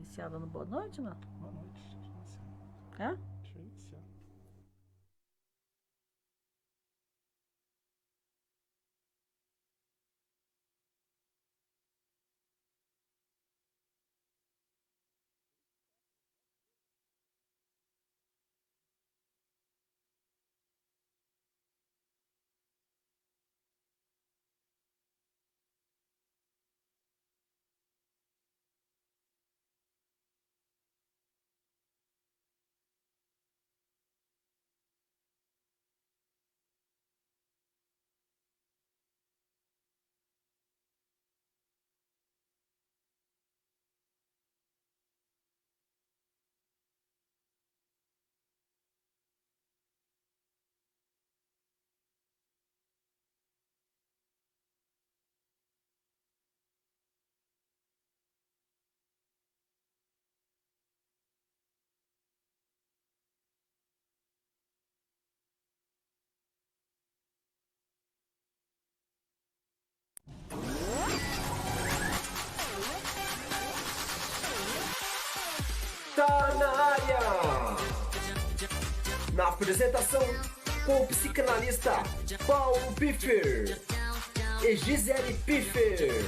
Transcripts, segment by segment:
iniciar dando boa noite, não? Boa noite. Deixa eu iniciar. Hã? Deixa eu iniciar. Tá na área! Na apresentação, com o psicanalista Paulo Piffer e Gisele Piffer.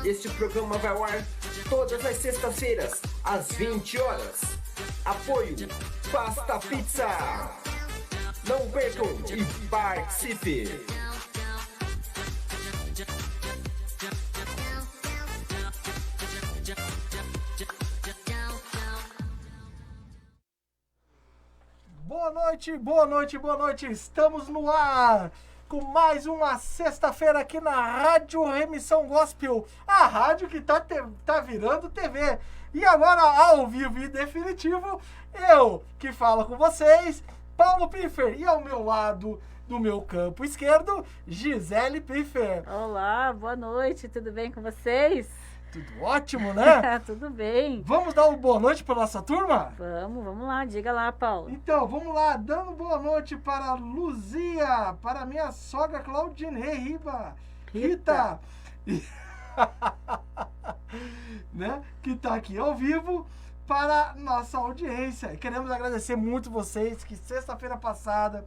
Este programa vai ao ar todas as sextas-feiras, às 20 horas. Apoio Pasta Pizza. Não percam e participe! Boa noite, boa noite, boa noite. Estamos no ar com mais uma sexta-feira aqui na Rádio Remissão Gospel, a rádio que tá virando TV. E agora, ao vivo e definitivo, eu que falo com vocês, Paulo Piffer, e ao meu lado, do meu campo esquerdo, Gisele Piffer. Olá, boa noite, tudo bem com vocês? Tudo ótimo, né? Tudo bem. Vamos dar uma boa noite para nossa turma? Vamos lá, diga lá, Paulo. Então, vamos lá, dando boa noite para Luzia, para minha sogra Claudine Riba, Rita. Né? Que tá aqui ao vivo para nossa audiência. Queremos agradecer muito vocês, que sexta-feira passada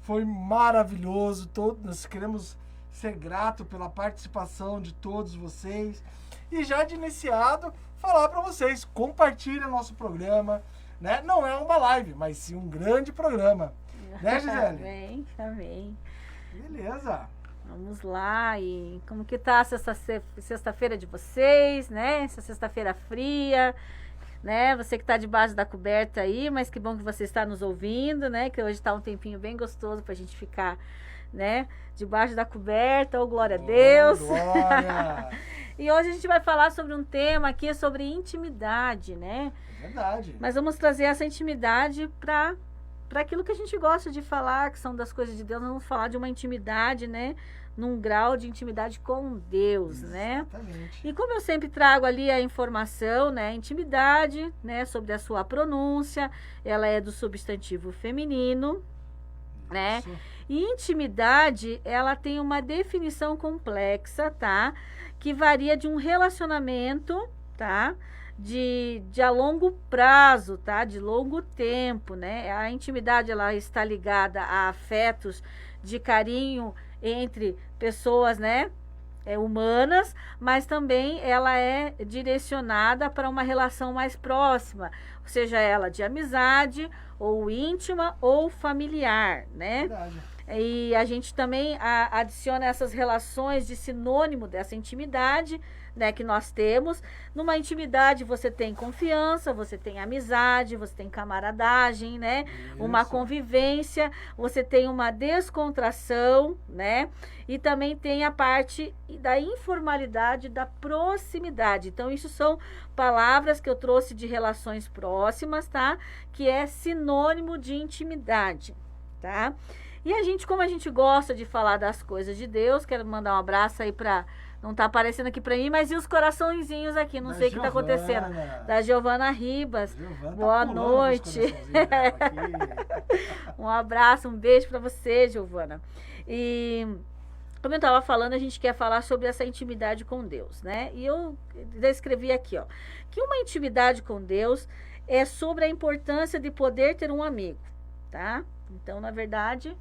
foi maravilhoso. Nós queremos ser grato pela participação de todos vocês. E já de iniciado, falar para vocês, compartilhem nosso programa, né? Não é uma live, mas sim um grande programa. Né, Gisele? Amém. Beleza. Vamos lá, e como que tá essa sexta-feira de vocês, né? Essa sexta-feira fria, né? Você que tá debaixo da coberta aí, mas que bom que você está nos ouvindo, né? Que hoje tá um tempinho bem gostoso pra gente ficar, né? Debaixo da coberta, oh glória a Deus. Glória. E hoje a gente vai falar sobre um tema aqui, sobre intimidade, né? É verdade. Mas vamos trazer essa intimidade para aquilo que a gente gosta de falar, que são das coisas de Deus. Nós vamos falar de uma intimidade, né? Num grau de intimidade com Deus, né? Exatamente. E como eu sempre trago ali a informação, né? Intimidade, né? Sobre a sua pronúncia, ela é do substantivo feminino, né? Isso. E intimidade, ela tem uma definição complexa, tá? Que varia de um relacionamento, tá? De a longo prazo, tá? De longo tempo, né? A intimidade, ela está ligada a afetos de carinho entre pessoas, né? Humanas, mas também ela é direcionada para uma relação mais próxima, seja ela de amizade, ou íntima, ou familiar, né? Verdade. E a gente também adiciona essas relações de sinônimo dessa intimidade, né, que nós temos. Numa intimidade você tem confiança, você tem amizade, você tem camaradagem, né? Uma convivência, você tem uma descontração, né? E também tem a parte da informalidade, da proximidade. Então, isso são palavras que eu trouxe de relações próximas, tá? Que é sinônimo de intimidade, tá? E a gente, como a gente gosta de falar das coisas de Deus, quero mandar um abraço aí pra... Não tá aparecendo aqui pra mim, mas e os coraçõezinhos aqui? Não sei o que tá acontecendo. Da Giovana Ribas. Boa noite. Um abraço, um beijo pra você, Giovana. E Como eu estava falando, a gente quer falar sobre essa intimidade com Deus, né? E eu descrevi aqui, ó, que uma intimidade com Deus é sobre a importância de poder ter um amigo, tá? Então, na verdade,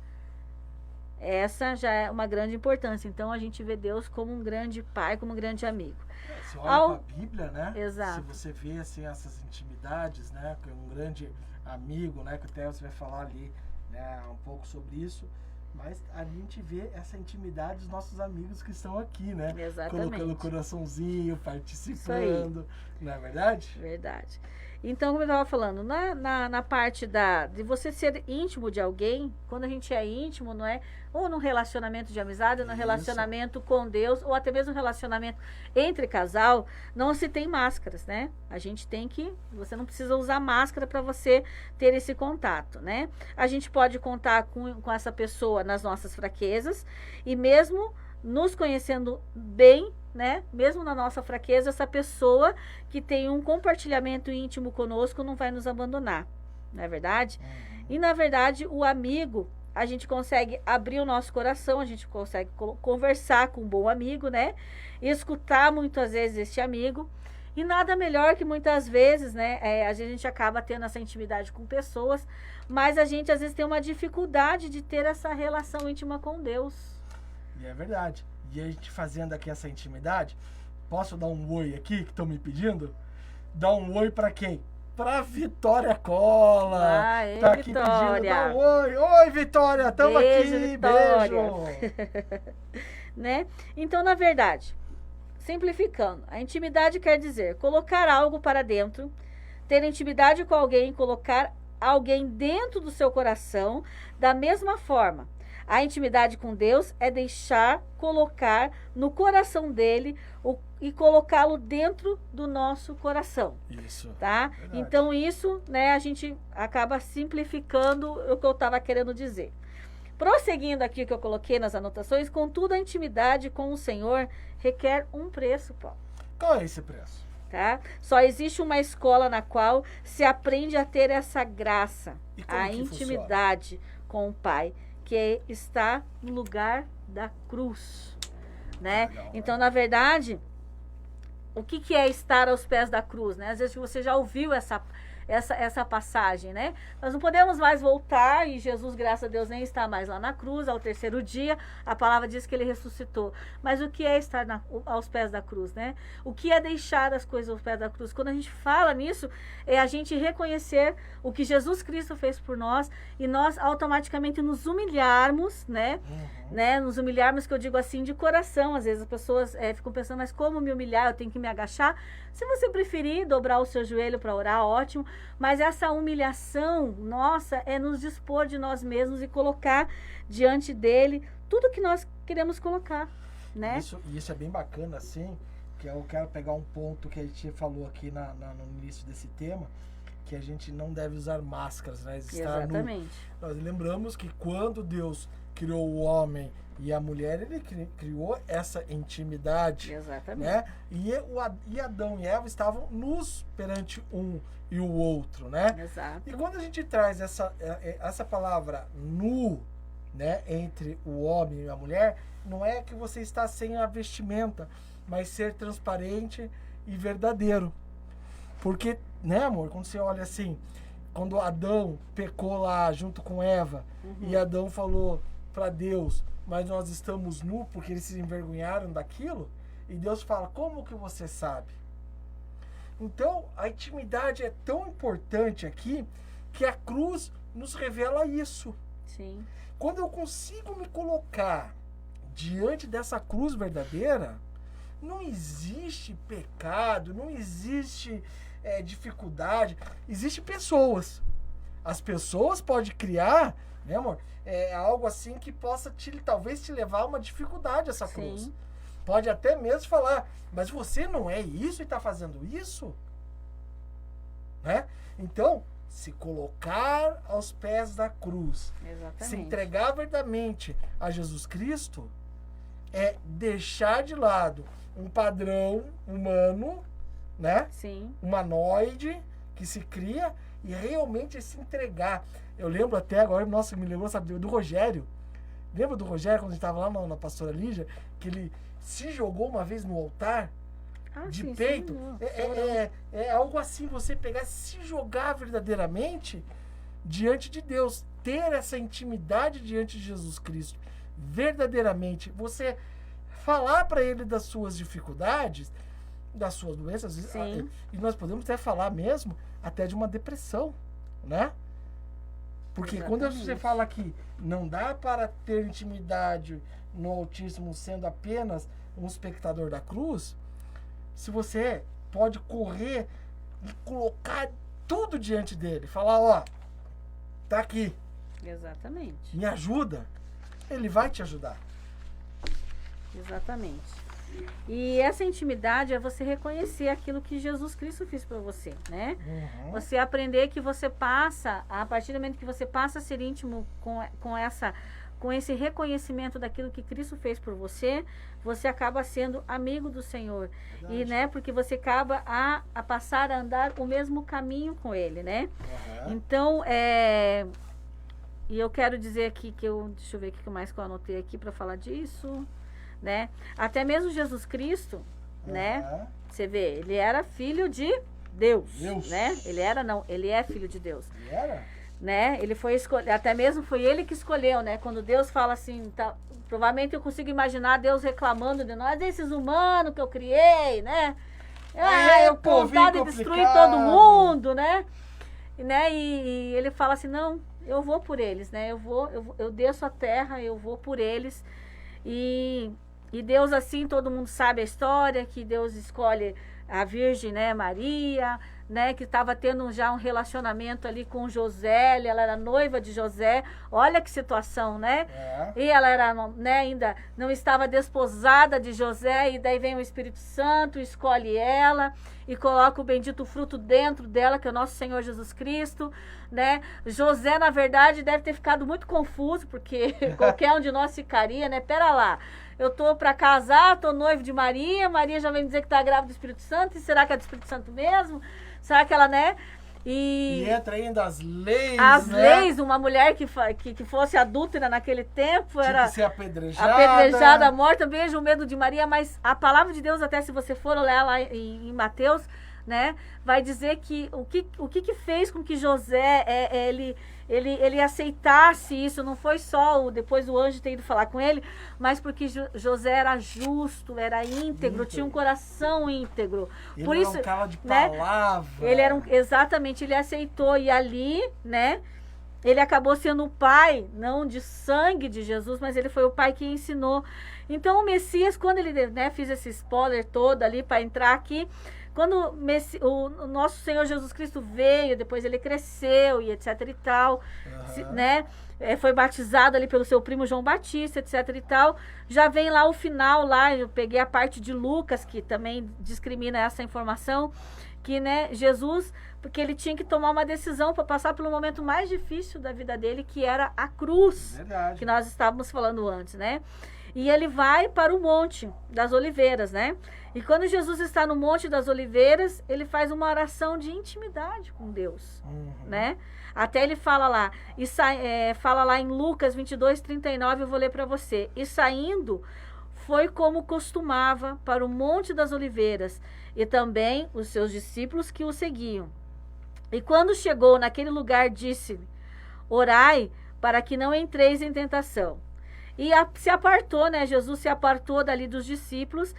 essa já é uma grande importância. Então, a gente vê Deus como um grande pai, como um grande amigo. Você olha para a Bíblia, né? Exato. Se você vê assim, essas intimidades, né? Com um grande amigo, né? Que até você vai falar ali, né? Um pouco sobre isso. Mas a gente vê essa intimidade dos nossos amigos que estão aqui, né? Exatamente. Colocando o coraçãozinho, participando. Não é verdade? Verdade. Então, como eu estava falando, na parte de você ser íntimo de alguém, quando a gente é íntimo, não é? Ou num relacionamento de amizade, ou num relacionamento com Deus, ou até mesmo um relacionamento entre casal, não se tem máscaras, né? A gente tem que, você não precisa usar máscara para você ter esse contato, né? A gente pode contar com essa pessoa nas nossas fraquezas, e mesmo nos conhecendo bem, né? Mesmo na nossa fraqueza, essa pessoa que tem um compartilhamento íntimo conosco não vai nos abandonar, não é verdade? E na verdade, o amigo, a gente consegue abrir o nosso coração, a gente consegue conversar com um bom amigo, né? E escutar muitas vezes este amigo. E nada melhor que muitas vezes, né? A gente acaba tendo essa intimidade com pessoas, mas a gente às vezes tem uma dificuldade de ter essa relação íntima com Deus. E é verdade. E a gente fazendo aqui essa intimidade, posso dar um oi aqui que estão me pedindo? Dar um oi para quem? Pra Vitória Cola. Aê, tá aqui Vitória. pedindo, dá um oi. Oi, Vitória, tamo Beijo, aqui. Vitória. Beijo. Né? Então, na verdade, simplificando, a intimidade quer dizer colocar algo para dentro, ter intimidade com alguém, colocar alguém dentro do seu coração, da mesma forma. A intimidade com Deus é deixar colocar no coração dele e colocá-lo dentro do nosso coração. Isso. Tá? Verdade. Então, isso, né, a gente acaba simplificando o que eu estava querendo dizer. Prosseguindo aqui o que eu coloquei nas anotações, contudo, a intimidade com o Senhor requer um preço, Paulo. Qual é esse preço? Tá? Só existe uma escola na qual se aprende a ter essa graça, E como a que intimidade com o Pai, que está no lugar da cruz, né? Legal, então, na verdade, o que é estar aos pés da cruz, né? Às vezes você já ouviu essa passagem, né? Nós não podemos mais voltar, e Jesus, graças a Deus, nem está mais lá na cruz. Ao terceiro dia, a palavra diz que ele ressuscitou. Mas o que é estar aos pés da cruz, né? O que é deixar as coisas aos pés da cruz? Quando a gente fala nisso, é a gente reconhecer o que Jesus Cristo fez por nós e nós automaticamente nos humilharmos, né? Nos humilharmos, que eu digo assim, de coração. Às vezes as pessoas ficam pensando, mas como me humilhar? Eu tenho que me agachar? Se você preferir dobrar o seu joelho para orar, ótimo. Mas essa humilhação nossa é nos dispor de nós mesmos e colocar diante dele tudo que nós queremos colocar, né? Isso é bem bacana, assim, que eu quero pegar um ponto que a gente falou aqui no início desse tema, que a gente não deve usar máscaras, né? Exatamente. Nós lembramos que quando Deus criou o homem e a mulher, ele criou essa intimidade. Exatamente. Né? E Adão e Eva estavam nus perante um e o outro, né? Exato. E quando a gente traz essa palavra nu, né, entre o homem e a mulher, não é que você está sem a vestimenta, mas ser transparente e verdadeiro. Porque, né, amor, quando você olha assim, quando Adão pecou lá junto com Eva, e Adão falou para Deus, mas nós estamos nus, porque eles se envergonharam daquilo, e Deus fala, como que você sabe? Então, a intimidade é tão importante aqui, que a cruz nos revela isso. Sim. Quando eu consigo me colocar diante dessa cruz verdadeira, não existe pecado, não existe dificuldade, existem pessoas. As pessoas podem criar, né, amor? Algo assim que possa talvez te levar a uma dificuldade essa cruz. Sim. Pode até mesmo falar, mas você não é isso e está fazendo isso? Né? Então, se colocar aos pés da cruz, Exatamente. se entregar verdadeiramente a Jesus Cristo, é deixar de lado um padrão humano, né? Sim. Humanoide que se cria e realmente se entregar. Eu lembro até agora, nossa, me lembrou, sabe, do Rogério, Lembra do Rogério, quando a gente estava lá na pastora Lígia, que ele se jogou uma vez no altar, de sim, peito? Sim, é algo assim, você pegar, se jogar verdadeiramente diante de Deus. Ter essa intimidade diante de Jesus Cristo. Verdadeiramente. Você falar para ele das suas dificuldades, das suas doenças. Sim. E nós podemos até falar mesmo até de uma depressão, né? Porque Exatamente. quando você fala que não dá para ter intimidade no Altíssimo sendo apenas um espectador da cruz, se você pode correr e colocar tudo diante dele, falar, ó, tá aqui, Exatamente. me ajuda, ele vai te ajudar. Exatamente. E essa intimidade é você reconhecer aquilo que Jesus Cristo fez para você, né? Uhum. Você aprender que você passa, a partir do momento que você passa a ser íntimo com esse reconhecimento daquilo que Cristo fez por você, você acaba sendo amigo do Senhor. Verdade. E, né, porque você acaba a passar a andar o mesmo caminho com Ele, né? Uhum. Então, e eu quero dizer aqui deixa eu ver o que mais que eu anotei aqui para falar disso, né? Até mesmo Jesus Cristo, né? Uhum. Você vê, ele era filho de Deus, Deus. né? Ele é filho de Deus, E era? né? Ele foi escolhido, até mesmo foi ele que escolheu, né? Quando Deus fala assim, tá, provavelmente eu consigo imaginar Deus reclamando de nós, esses humanos que eu criei, né? Eu com vontade de destruir todo mundo, né? E ele fala assim, não, eu vou por eles, né? Eu desço a terra, eu vou por eles. E Deus, assim, todo mundo sabe a história, que Deus escolhe a Virgem, né, Maria, né, que estava tendo já um relacionamento ali com José, ela era noiva de José, olha que situação, né? E ela era, né, ainda não estava desposada de José, e daí vem o Espírito Santo, escolhe ela e coloca o bendito fruto dentro dela, que é o nosso Senhor Jesus Cristo, né? José, na verdade, deve ter ficado muito confuso, porque qualquer um de nós ficaria, né? Pera lá, eu tô para casar, tô noivo de Maria, Maria já vem dizer que tá grávida do Espírito Santo, e será que é do Espírito Santo mesmo? Será que ela, né? E entra ainda as leis, as né? leis, uma mulher que fosse adúltera naquele tempo, Tinha era que ser apedrejada. apedrejada, morta, veja o medo de Maria, mas a palavra de Deus, até se você for olhar lá em Mateus, né, vai dizer que o que fez com que José, ele aceitasse isso, não foi só depois o anjo ter ido falar com ele, mas porque José era justo, era íntegro, tinha um coração íntegro. Ele Por era isso, um cara de né, palavra. ele era exatamente, ele aceitou, e ali, né, ele acabou sendo o pai, não de sangue de Jesus, mas ele foi o pai que ensinou. Então o Messias, quando ele, né, fiz esse spoiler todo ali para entrar aqui, quando o nosso Senhor Jesus Cristo veio, depois ele cresceu e etc e tal, né, foi batizado ali pelo seu primo João Batista, etc e tal, já vem lá o final, lá eu peguei a parte de Lucas, que também discrimina essa informação, que, né, Jesus, porque ele tinha que tomar uma decisão para passar pelo momento mais difícil da vida dele, que era a cruz, Verdade. que nós estávamos falando antes, né? E ele vai para o Monte das Oliveiras, né? E quando Jesus está no Monte das Oliveiras, ele faz uma oração de intimidade com Deus, né? Até ele fala lá, fala lá em Lucas 22:39, eu vou ler para você. E saindo, foi como costumava para o Monte das Oliveiras, e também os seus discípulos que o seguiam. E quando chegou naquele lugar, disse-lhe, orai para que não entreis em tentação. E se apartou, né? Jesus se apartou dali dos discípulos,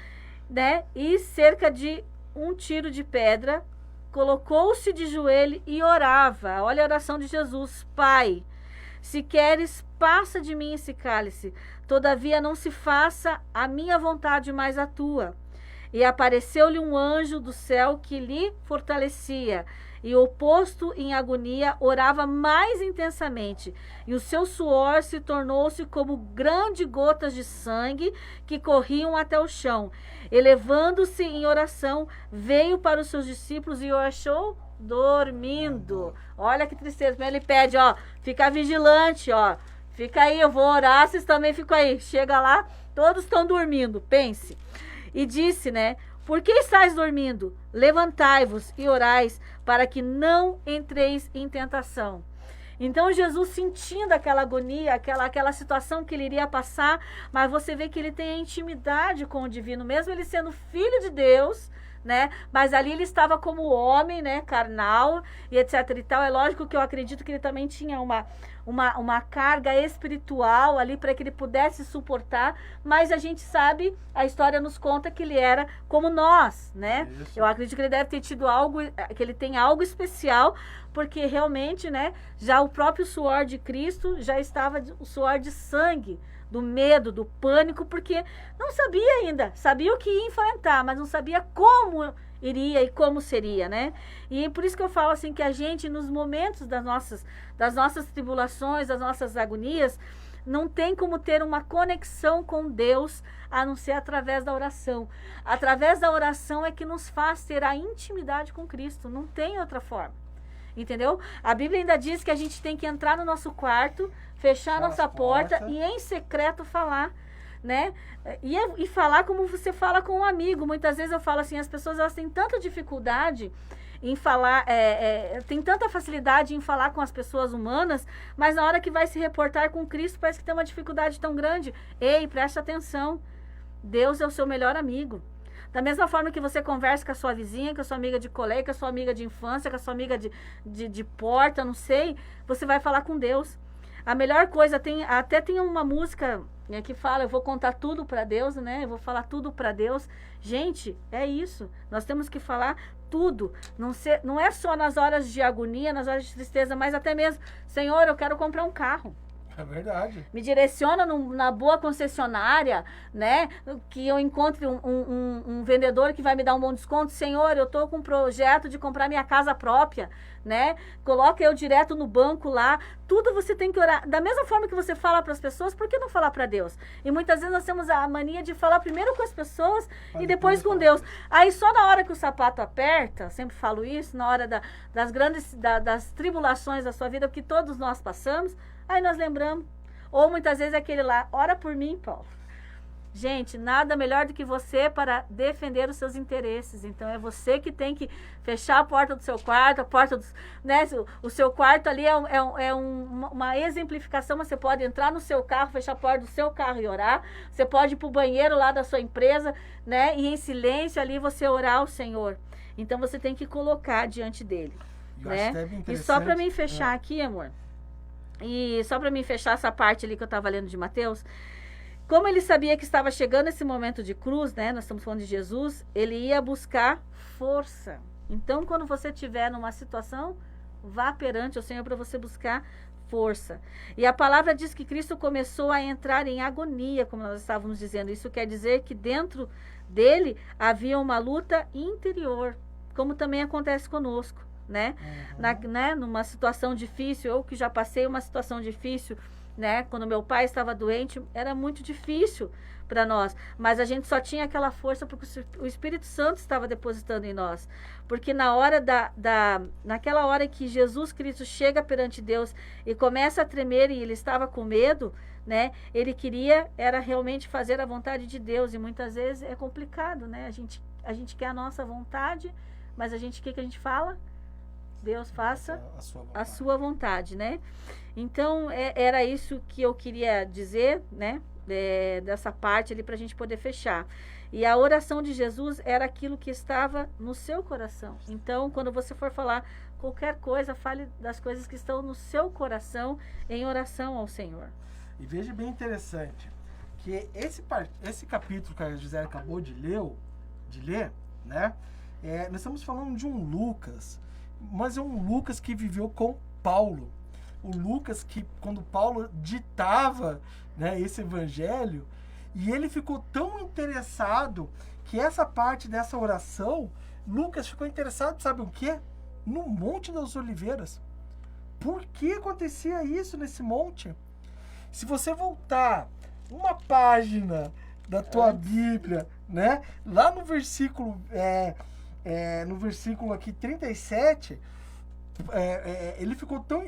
né? E cerca de um tiro de pedra, colocou-se de joelho e orava. Olha a oração de Jesus. Pai, se queres, passa de mim esse cálice. Todavia não se faça a minha vontade, mas a tua. E apareceu-lhe um anjo do céu que lhe fortalecia. E o posto em agonia, orava mais intensamente, e o seu suor se tornou-se como grandes gotas de sangue que corriam até o chão. Elevando-se em oração, veio para os seus discípulos e o achou dormindo. Olha que tristeza, mas ele pede, ó, fica vigilante, ó, fica aí, eu vou orar, vocês também ficam aí. Chega lá, todos estão dormindo, pense. E disse, né, por que estáis dormindo? Levantai-vos e orais, para que não entreis em tentação. Então Jesus sentindo aquela agonia, aquela situação que ele iria passar, mas você vê que ele tem a intimidade com o divino, mesmo ele sendo filho de Deus, né? Mas ali ele estava como homem, né? Carnal e etc e tal. É lógico que eu acredito que ele também tinha uma carga espiritual ali para que ele pudesse suportar, mas a gente sabe, a história nos conta que ele era como nós, né? Isso. Eu acredito que ele deve ter tido algo, que ele tem algo especial, porque realmente, né, já o próprio suor de Cristo já estava o suor de sangue, do medo, do pânico, porque não sabia ainda, sabia o que ia enfrentar, mas não sabia como iria e como seria, né? E por isso que eu falo assim, que a gente, nos momentos das nossas tribulações, das nossas agonias, não tem como ter uma conexão com Deus, a não ser através da oração. Através da oração é que nos faz ter a intimidade com Cristo, não tem outra forma. Entendeu? A Bíblia ainda diz que a gente tem que entrar no nosso quarto, fechar nossa porta e em secreto falar, né? E falar como você fala com um amigo. Muitas vezes eu falo assim, as pessoas elas têm tanta dificuldade em falar, tem tanta facilidade em falar com as pessoas humanas, mas na hora que vai se reportar com Cristo parece que tem uma dificuldade tão grande. Ei, preste atenção, Deus é o seu melhor amigo. Da mesma forma que você conversa com a sua vizinha, com a sua amiga de colégio, com a sua amiga de infância, com a sua amiga de porta, não sei, você vai falar com Deus. A melhor coisa, até tem uma música que fala, eu vou contar tudo para Deus, né? Eu vou falar tudo para Deus. Gente, é isso. Nós temos que falar tudo. Não é só nas horas de agonia, nas horas de tristeza, mas até mesmo, Senhor, eu quero comprar um carro. É verdade. Me direciona na boa concessionária, né? Que eu encontre um vendedor que vai me dar um bom desconto. Senhor, eu tô com um projeto de comprar minha casa própria, né? Coloca eu direto no banco lá. Tudo você tem que orar. Da mesma forma que você fala para as pessoas, por que não falar para Deus? E muitas vezes nós temos a mania de falar primeiro com as pessoas e depois com Deus. Aí só na hora que o sapato aperta, sempre falo isso, na hora das tribulações da sua vida, que todos nós passamos, aí nós lembramos. Ou muitas vezes é aquele lá, ora por mim, Paulo. Gente, nada melhor do que você para defender os seus interesses. Então é você que tem que fechar a porta do seu quarto, a porta dos, né? O seu quarto ali é uma exemplificação. Você pode entrar no seu carro, fechar a porta do seu carro e orar. Você pode ir para o banheiro lá da sua empresa, né? E em silêncio ali você orar ao Senhor. Então você tem que colocar diante dele, né? E só para mim fechar aqui, amor. E só para mim fechar essa parte ali que eu estava lendo de Mateus, como ele sabia que estava chegando esse momento de cruz, né? Nós estamos falando de Jesus, ele ia buscar força. Então, quando você estiver numa situação, vá perante o Senhor para você buscar força. E a palavra diz que Cristo começou a entrar em agonia, como nós estávamos dizendo. Isso quer dizer que dentro dele havia uma luta interior, como também acontece conosco. Né? Numa situação difícil, eu que já passei uma situação difícil, né? Quando meu pai estava doente, era muito difícil para nós, mas a gente só tinha aquela força porque o Espírito Santo estava depositando em nós, porque naquela hora que Jesus Cristo chega perante Deus e começa a tremer e ele estava com medo, né? Ele era realmente fazer a vontade de Deus, e muitas vezes é complicado, né? A gente quer a nossa vontade, mas o que a gente fala? Deus faça a sua vontade, né? Então, era isso que eu queria dizer, né? Dessa parte ali para a gente poder fechar. E a oração de Jesus era aquilo que estava no seu coração. Então, quando você for falar qualquer coisa, fale das coisas que estão no seu coração em oração ao Senhor. E veja bem interessante, que esse capítulo que a Gisele acabou de ler, né? Nós estamos falando de um Lucas, mas é um Lucas que viveu com Paulo. O Lucas que, quando Paulo ditava, né, esse evangelho, e ele ficou tão interessado que essa parte dessa oração, Lucas ficou interessado, sabe o quê? No Monte das Oliveiras. Por que acontecia isso nesse monte? Se você voltar uma página da tua Bíblia, né, lá no versículo aqui 37,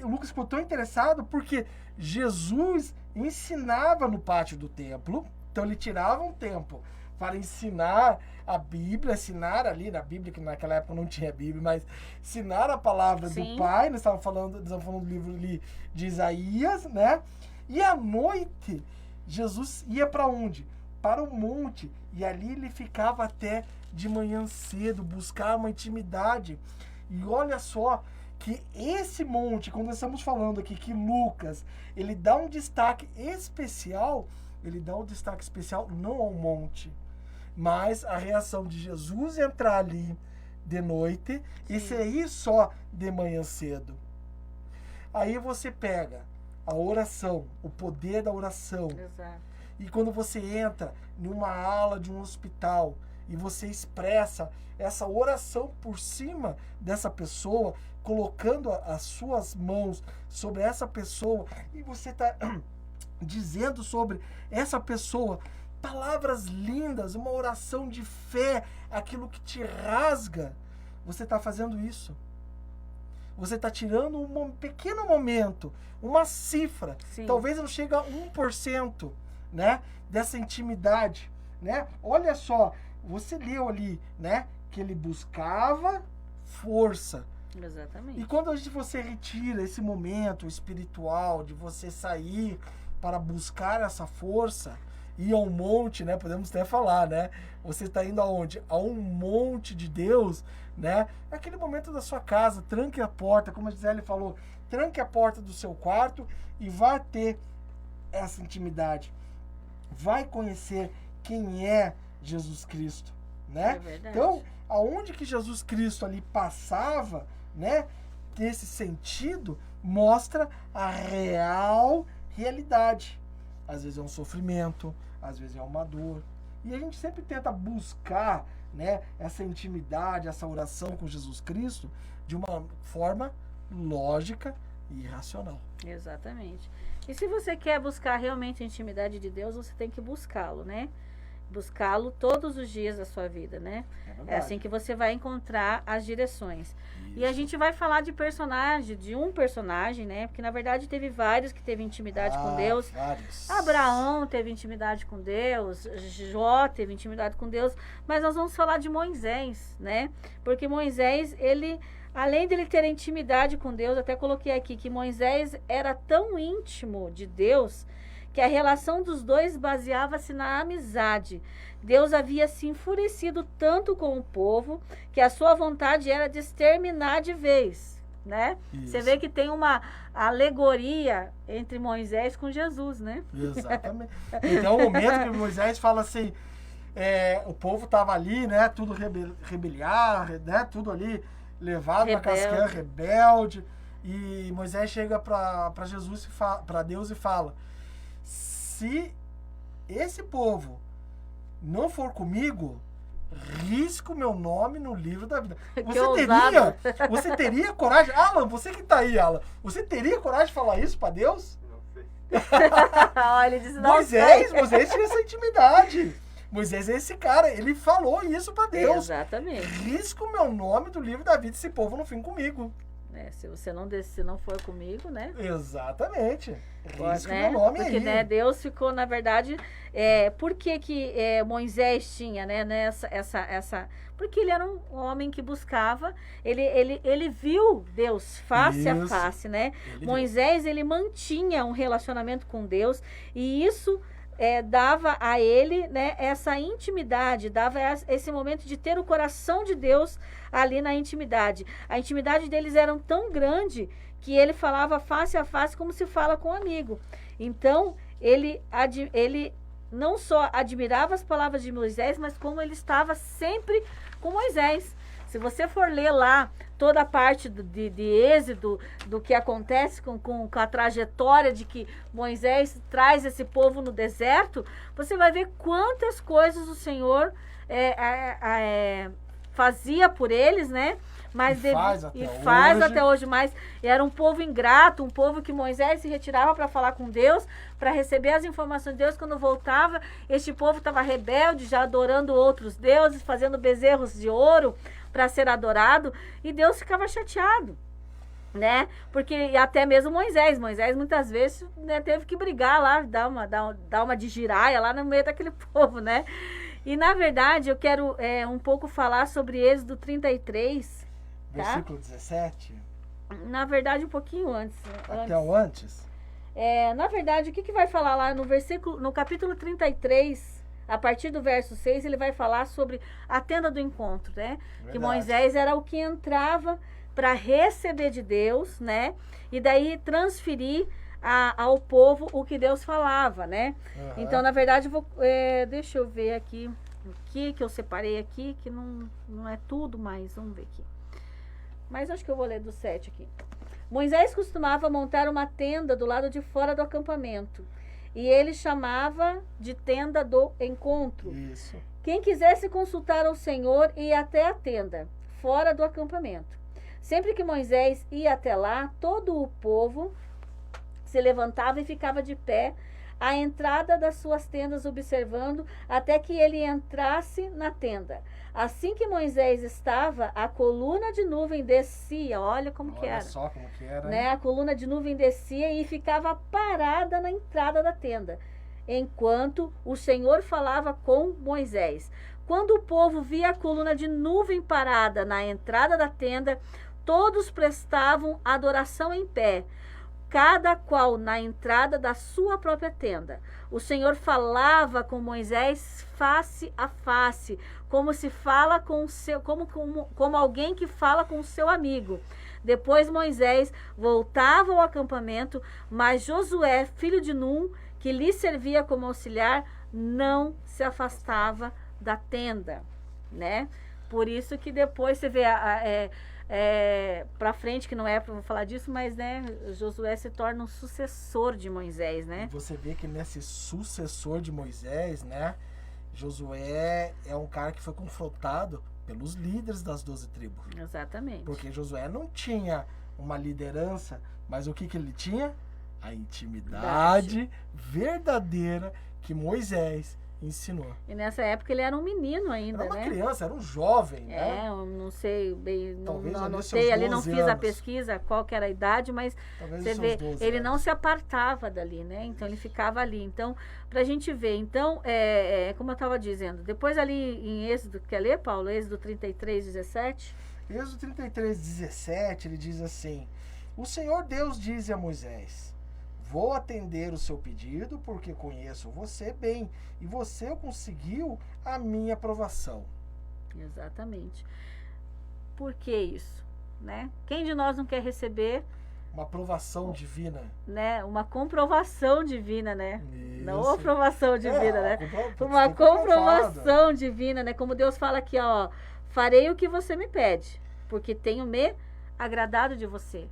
Lucas ficou tão interessado porque Jesus ensinava no pátio do templo. Então ele tirava um tempo para ensinar a Bíblia, ensinar ali na Bíblia, que naquela época não tinha Bíblia, mas ensinar a palavra Sim. do Pai. Nós estávamos falando do livro ali de Isaías, né? E à noite, Jesus ia para onde? Para o monte. E ali ele ficava até de manhã cedo, buscar uma intimidade. E olha só que esse monte, quando nós estamos falando aqui que Lucas, ele dá um destaque especial, ele dá um destaque especial não ao monte, mas a reação de Jesus entrar ali de noite e sair só de manhã cedo. Aí você pega a oração, o poder da oração. Exato. E quando você entra numa ala de um hospital e você expressa essa oração por cima dessa pessoa, colocando as suas mãos sobre essa pessoa, e você está dizendo sobre essa pessoa palavras lindas, uma oração de fé, aquilo que te rasga, você está fazendo isso. Você está tirando um pequeno momento, uma cifra, Sim. talvez não chegue a 1%, né, dessa intimidade, né? Olha só, você leu ali, né, que ele buscava força. Exatamente. E quando você retira esse momento espiritual de você sair para buscar essa força, ir ao monte, né? Podemos até falar, né? Você está indo aonde? A um monte de Deus, né? Aquele momento da sua casa, tranque a porta, como a Gisele falou, tranque a porta do seu quarto e vá ter essa intimidade. Vai conhecer quem é Jesus Cristo, né? É verdade. Então, aonde que Jesus Cristo ali passava, né? Esse sentido mostra a real realidade. Às vezes é um sofrimento, às vezes é uma dor. E a gente sempre tenta buscar, né, essa intimidade, essa oração com Jesus Cristo de uma forma lógica e racional. Exatamente. E se você quer buscar realmente a intimidade de Deus, você tem que buscá-lo, né? Buscá-lo todos os dias da sua vida, né? É assim que você vai encontrar as direções. Isso. E a gente vai falar de um personagem, né? Porque na verdade teve vários que teve intimidade com Deus. Vários. Abraão teve intimidade com Deus, Jó teve intimidade com Deus, mas nós vamos falar de Moisés, né? Porque Moisés, ele, além de ele ter intimidade com Deus, até coloquei aqui que Moisés era tão íntimo de Deus que a relação dos dois baseava-se na amizade. Deus havia se enfurecido tanto com o povo que a sua vontade era de exterminar de vez, né? Isso. Você vê que tem uma alegoria entre Moisés com Jesus, né? Exatamente. Então, o momento que Moisés fala assim, o povo estava ali, né? Tudo rebeliar, né? Tudo ali levado na casquinha, rebelde. E Moisés chega para Jesus, para Deus e fala: se esse povo não for comigo, risco meu nome no livro da vida. Você teria coragem? Alan, você que tá aí, Alan, você teria coragem de falar isso para Deus? Não sei. Olha, ele disse, não Moisés tinha essa intimidade. Moisés é esse cara, ele falou isso para Deus. Exatamente. Risco meu nome do livro da vida, esse povo não vem comigo. Se você não for comigo, né? Exatamente. Risco né? meu nome porque, aí. né, Deus ficou, na verdade, por que Moisés tinha, né, porque ele era um homem que buscava, ele viu Deus face a face, né? Moisés, ele mantinha um relacionamento com Deus e isso dava a ele, né, essa intimidade, dava esse momento de ter o coração de Deus ali na intimidade. A intimidade deles era tão grande que ele falava face a face como se fala com um amigo. Então, ele não só admirava as palavras de Moisés, mas como ele estava sempre com Moisés. Se você for ler lá toda a parte de Êxodo, do que acontece com a trajetória de que Moisés traz esse povo no deserto, você vai ver quantas coisas o Senhor fazia por eles, né? Mas faz até hoje, mas era um povo ingrato, um povo que Moisés se retirava para falar com Deus, para receber as informações de Deus. Quando voltava, este povo estava rebelde, já adorando outros deuses, fazendo bezerros de ouro para ser adorado, e Deus ficava chateado, né? Porque até mesmo Moisés muitas vezes, né, teve que brigar lá, dar uma de giraia lá no meio daquele povo, né? E na verdade eu quero um pouco falar sobre Êxodo 33, tá? Versículo 17. Na verdade um pouquinho antes. Até o antes? Na verdade, o que vai falar lá no capítulo 33, a partir do verso 6, ele vai falar sobre a tenda do encontro, né? Verdade. Que Moisés era o que entrava para receber de Deus, né? E daí transferir ao povo o que Deus falava, né? Uhum. Então, na verdade, deixa eu ver aqui o que eu separei aqui, que não é tudo, mas vamos ver aqui. Mas acho que eu vou ler do 7 aqui. Moisés costumava montar uma tenda do lado de fora do acampamento, e ele chamava de tenda do encontro. Isso. Quem quisesse consultar o Senhor ia até a tenda, fora do acampamento. Sempre que Moisés ia até lá, todo o povo se levantava e ficava de pé à entrada das suas tendas, observando até que ele entrasse na tenda. Assim que Moisés estava, a coluna de nuvem descia. Olha como que era. Olha só como que era. Né? A coluna de nuvem descia e ficava parada na entrada da tenda, enquanto o Senhor falava com Moisés. Quando o povo via a coluna de nuvem parada na entrada da tenda, todos prestavam adoração em pé, cada qual na entrada da sua própria tenda. O Senhor falava com Moisés face a face, como se fala com como alguém que fala com o seu amigo. Depois Moisés voltava ao acampamento, mas Josué, filho de Num, que lhe servia como auxiliar, não se afastava da tenda, né? Por isso que depois você vê para frente, que não é para falar disso, mas né, Josué se torna um sucessor de Moisés, né? E você vê que nesse sucessor de Moisés, né, Josué é um cara que foi confrontado pelos líderes das 12 tribos. Exatamente. Porque Josué não tinha uma liderança, mas o que ele tinha? A intimidade verdadeira que Moisés ensinou. E nessa época ele era um menino ainda, era uma né? criança, era um jovem, né? Eu não sei bem, não ali anotei ali, não fiz a anos. pesquisa qual que era a idade, mas Talvez você os vê, seus 12 ele anos. não se apartava dali, né? Então ele ficava ali. Então, pra gente ver, então, como eu estava dizendo, depois ali em Êxodo, quer ler, Paulo? Êxodo 33, 17? Êxodo 33, 17, ele diz assim: O Senhor Deus diz a Moisés: Vou atender o seu pedido porque conheço você bem e você conseguiu a minha aprovação. Exatamente. Por que isso? Né? Quem de nós não quer receber Uma aprovação divina. né, uma comprovação divina, né? Isso. Não aprovação divina, né? Uma Uma comprovação divina, né? Como Deus fala aqui, ó, farei o que você me pede, porque tenho me agradado de você.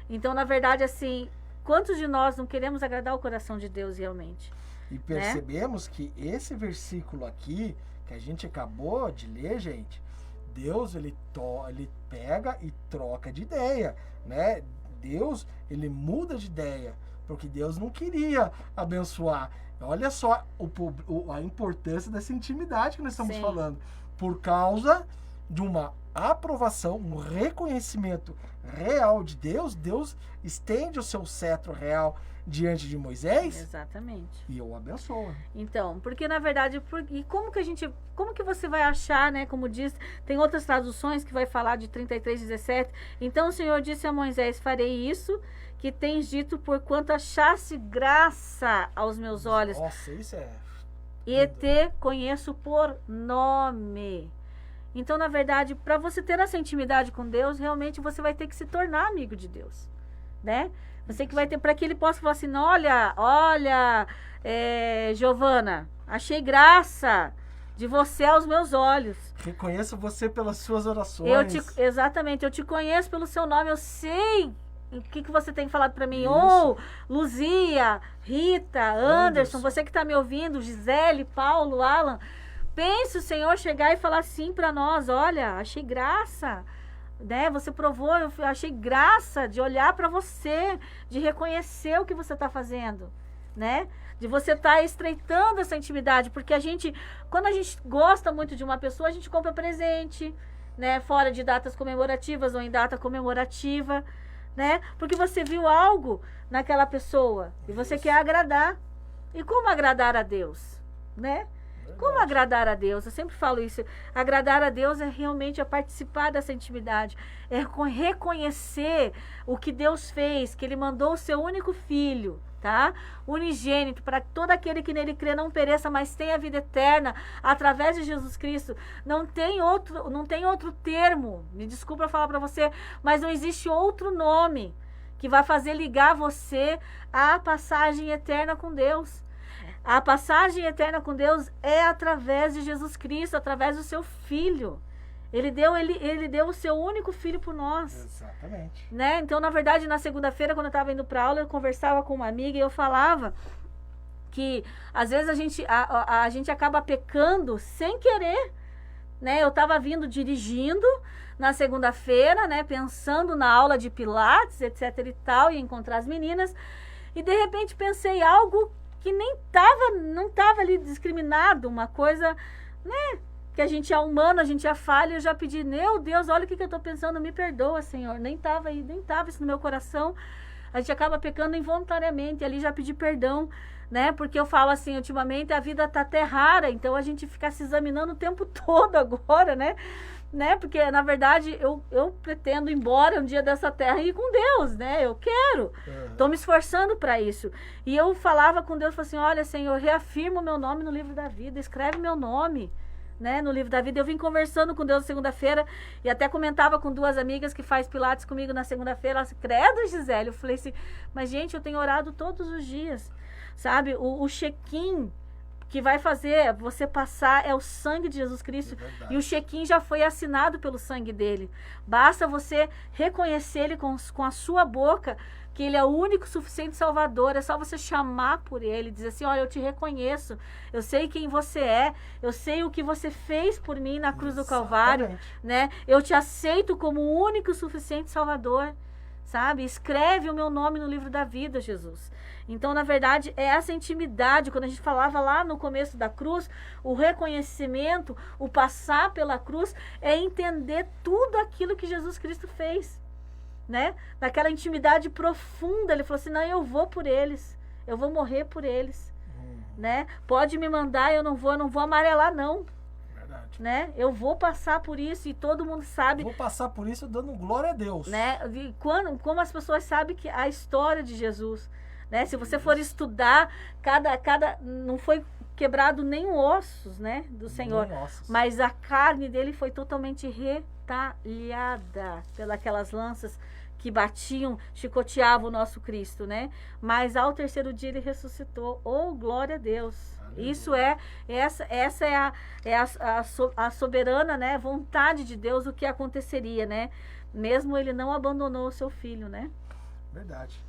Então, na verdade, assim, quantos de nós não queremos agradar o coração de Deus realmente? E percebemos que esse versículo aqui, que a gente acabou de ler, gente, Deus, ele pega e troca de ideia, né? Deus, ele muda de ideia, porque Deus não queria abençoar. Olha só a importância dessa intimidade que nós estamos Sim. falando. Por causa de uma aprovação, um reconhecimento real de Deus, Deus estende o seu cetro real diante de Moisés Exatamente. e o abençoa. Então, porque na verdade, e como que você vai achar, né, como diz, tem outras traduções que vai falar de 33, 17, então o Senhor disse a Moisés, farei isso que tens dito por quanto achasse graça aos meus olhos, Nossa, isso é... e te conheço por nome. Então, na verdade, para você ter essa intimidade com Deus, realmente você vai ter que se tornar amigo de Deus, né? Você que vai ter, para que ele possa falar assim, olha, Giovana, achei graça de você aos meus olhos. Reconheço você pelas suas orações. Exatamente, eu te conheço pelo seu nome, eu sei o que você tem falado para mim. Isso. Ou Luzia, Rita, Anderson, você que está me ouvindo, Gisele, Paulo, Alan, pense o Senhor chegar e falar assim para nós, olha, achei graça, né? Você provou, eu achei graça de olhar para você, de reconhecer o que você está fazendo, né? De você estar estreitando essa intimidade, porque quando a gente gosta muito de uma pessoa, a gente compra presente, né? Fora de datas comemorativas ou em data comemorativa, né? Porque você viu algo naquela pessoa e você quer agradar. E como agradar a Deus, né? Como agradar a Deus? Eu sempre falo isso. Agradar a Deus é realmente participar dessa intimidade. É reconhecer o que Deus fez, que Ele mandou o seu único filho, tá? Unigênito, para que todo aquele que nele crê não pereça, mas tenha vida eterna, através de Jesus Cristo. Não tem outro termo, me desculpa falar para você, mas não existe outro nome que vai fazer ligar você à passagem eterna com Deus. A passagem eterna com Deus é através de Jesus Cristo, através do seu Filho. Ele deu o seu único Filho por nós. Exatamente. Né? Então, na verdade, na segunda-feira, quando eu estava indo para aula, eu conversava com uma amiga e eu falava que, às vezes, a gente acaba pecando sem querer. Né? Eu estava dirigindo na segunda-feira, né? Pensando na aula de Pilates, etc e tal, e encontrar as meninas. E, de repente, pensei algo que não estava ali discriminado, uma coisa, né, que a gente é humano, a gente é falha. Eu já pedi, meu Deus, olha o que eu estou pensando, me perdoa, Senhor, nem estava isso no meu coração. A gente acaba pecando involuntariamente, ali já pedi perdão, né, porque eu falo assim, ultimamente a vida está até rara, então a gente fica se examinando o tempo todo agora, né, porque na verdade eu pretendo ir embora um dia dessa terra e ir com Deus, né, eu quero, estou me esforçando para isso, e eu falava com Deus, falei assim, olha, Senhor, reafirma o meu nome no livro da vida, escreve meu nome, né, no livro da vida. Eu vim conversando com Deus na segunda-feira e até comentava com duas amigas que faz pilates comigo na segunda-feira, elas, credo, Gisele, eu falei assim, mas gente, eu tenho orado todos os dias, sabe, o check-in que vai fazer você passar é o sangue de Jesus Cristo, e o check-in já foi assinado pelo sangue dele. Basta você reconhecer ele com a sua boca, que ele é o único suficiente Salvador. É só você chamar por ele, dizer assim, olha, eu te reconheço, eu sei quem você é, eu sei o que você fez por mim na cruz do Calvário, né? Eu te aceito como o único suficiente Salvador, sabe? Escreve o meu nome no livro da vida, Jesus. Então, na verdade, é essa intimidade, quando a gente falava lá no começo da cruz, o reconhecimento, o passar pela cruz, é entender tudo aquilo que Jesus Cristo fez, né? Naquela intimidade profunda, ele falou assim, não, eu vou por eles, eu vou morrer por eles, né? Pode me mandar, eu não vou amarelar, não. Verdade. Né? Eu vou passar por isso e todo mundo sabe. Vou passar por isso dando glória a Deus. Né? E como as pessoas sabem que a história de Jesus, né? Se você for estudar, não foi quebrado nem ossos, né, do Senhor, mas a carne dele foi totalmente retalhada pelas lanças que batiam, chicoteavam o nosso Cristo, né? Mas ao terceiro dia ele ressuscitou. Oh, glória a Deus! Aleluia. Isso essa é a soberana, né, vontade de Deus, o que aconteceria, né? Mesmo ele não abandonou o seu filho, né? Verdade.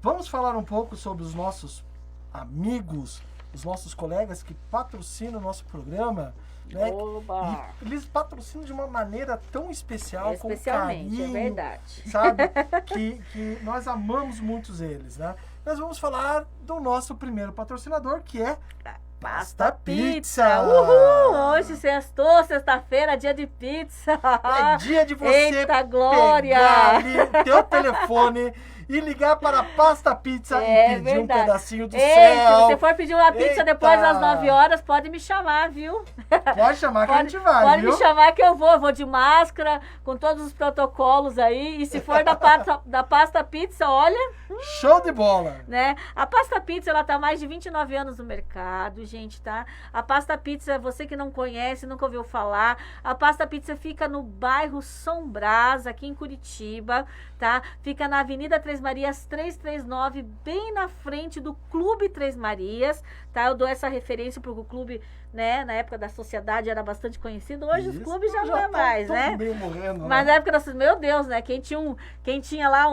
Vamos falar um pouco sobre os nossos amigos, os nossos colegas que patrocinam o nosso programa, né? Oba. E eles patrocinam de uma maneira tão especial, especialmente, com carinho, é verdade. sabe? que nós amamos muitos eles, né? Nós vamos falar do nosso primeiro patrocinador, que é Pasta Pizza. Uhul! Hoje sextou, sexta-feira, dia de pizza. É dia de você Eita, glória! pegar ali o teu telefone e ligar para a Pasta Pizza e pedir verdade. Um pedacinho do Ei, céu. Se você for pedir uma pizza depois das 9 horas, pode me chamar, viu? Pode chamar que a gente vai, pode viu? me chamar que eu vou de máscara, com todos os protocolos aí. E se for da Pasta Pizza, olha... Show de bola! Né? A Pasta Pizza, ela tá há mais de 29 anos no mercado, gente, tá? A Pasta Pizza, você que não conhece, nunca ouviu falar, a Pasta Pizza fica no bairro São Brás, aqui em Curitiba, tá? Fica na Avenida Três Marias 339, bem na frente do Clube Três Marias, tá? Eu dou essa referência porque o clube, né, na época da sociedade era bastante conhecido, hoje os clubes já não é mais, né? Meio morrendo, mas né? na época da meu Deus, né? Quem tinha lá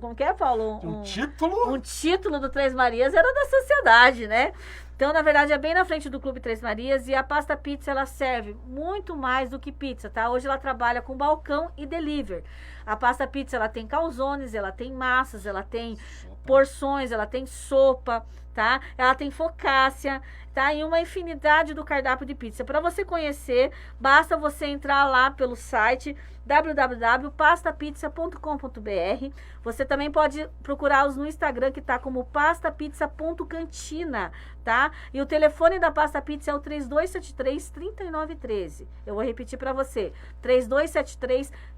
como que é, Paulo? Um título? Um título do Três Marias era da sociedade, né? Então, na verdade, é bem na frente do Clube Três Marias, e a Pasta Pizza, ela serve muito mais do que pizza, tá? Hoje ela trabalha com balcão e delivery. A Pasta Pizza, ela tem calzones, ela tem massas, ela tem porções, ela tem sopa, tá? Ela tem focaccia, tá? E uma infinidade do cardápio de pizza. Para você conhecer, basta você entrar lá pelo site www.pastapizza.com.br. Você também pode procurá-los no Instagram, que tá como pastapizza.cantina, tá? E o telefone da Pasta Pizza é o 3273-3913. Eu vou repetir para você,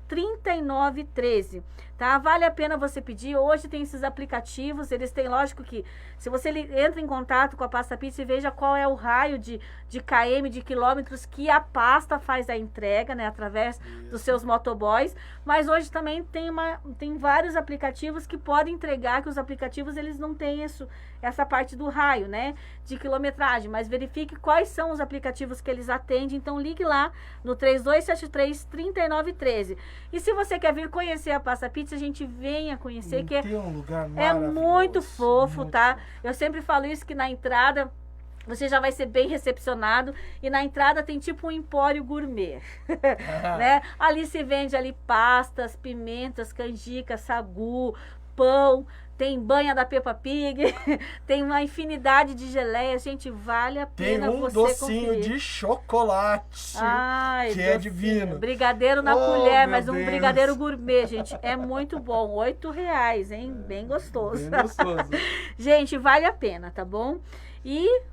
3273-3913, tá? Vale a pena você pedir. Hoje tem esses aplicativos, eles têm, lógico que se você entra em contato com a Pasta Pizza e veja qual é o raio de km, de quilômetros que a pasta faz a entrega, né, através dos seus motoboys, mas hoje também tem vários aplicativos que podem entregar, que os aplicativos eles não têm essa parte do raio, né, de quilometragem, mas verifique quais são os aplicativos que eles atendem, então ligue lá no 3273-3913. E se você quer vir conhecer a Pasta Pizza, a gente venha conhecer, que Tem um lugar é muito fofo, muito tá? fofo. Eu sempre falo isso, que na entrada você já vai ser bem recepcionado, e na entrada tem tipo um empório gourmet, né? Ali se vende ali pastas, pimentas, canjica, sagu, pão, tem banha da Peppa Pig, tem uma infinidade de geleias, gente, vale a Tem pena um você docinho conferir. de chocolate, Ai, que é docinho. divino. Brigadeiro na Oh, colher, meu mas um Deus. brigadeiro gourmet, gente, é muito bom, R$8, hein? Bem gostoso. Bem gostoso. Gente, vale a pena, tá bom? E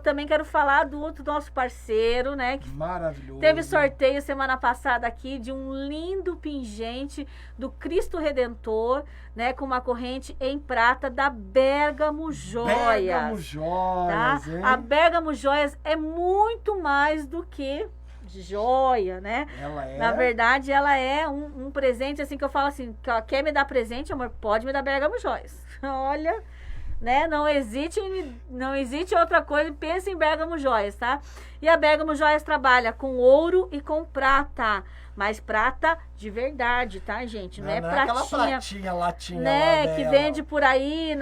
também quero falar do outro nosso parceiro, né? Que Maravilhoso. teve sorteio semana passada aqui de um lindo pingente do Cristo Redentor, né? Com uma corrente em prata da Bergamo Joias. Bergamo Tá? Joias, hein? A Bergamo Joias é muito mais do que joia, né? Ela é... Na verdade, ela é um presente, assim, que eu falo assim, que, ó, quer me dar presente, amor, pode me dar Bergamo Joias. Olha, né? Não existe outra coisa, pense em Bergamo Joias, tá? E a Bergamo Joias trabalha com ouro e com prata, mas prata de verdade, tá, gente? Não é aquela pratinha, pratinha, latinha né, lá que dela. vende por aí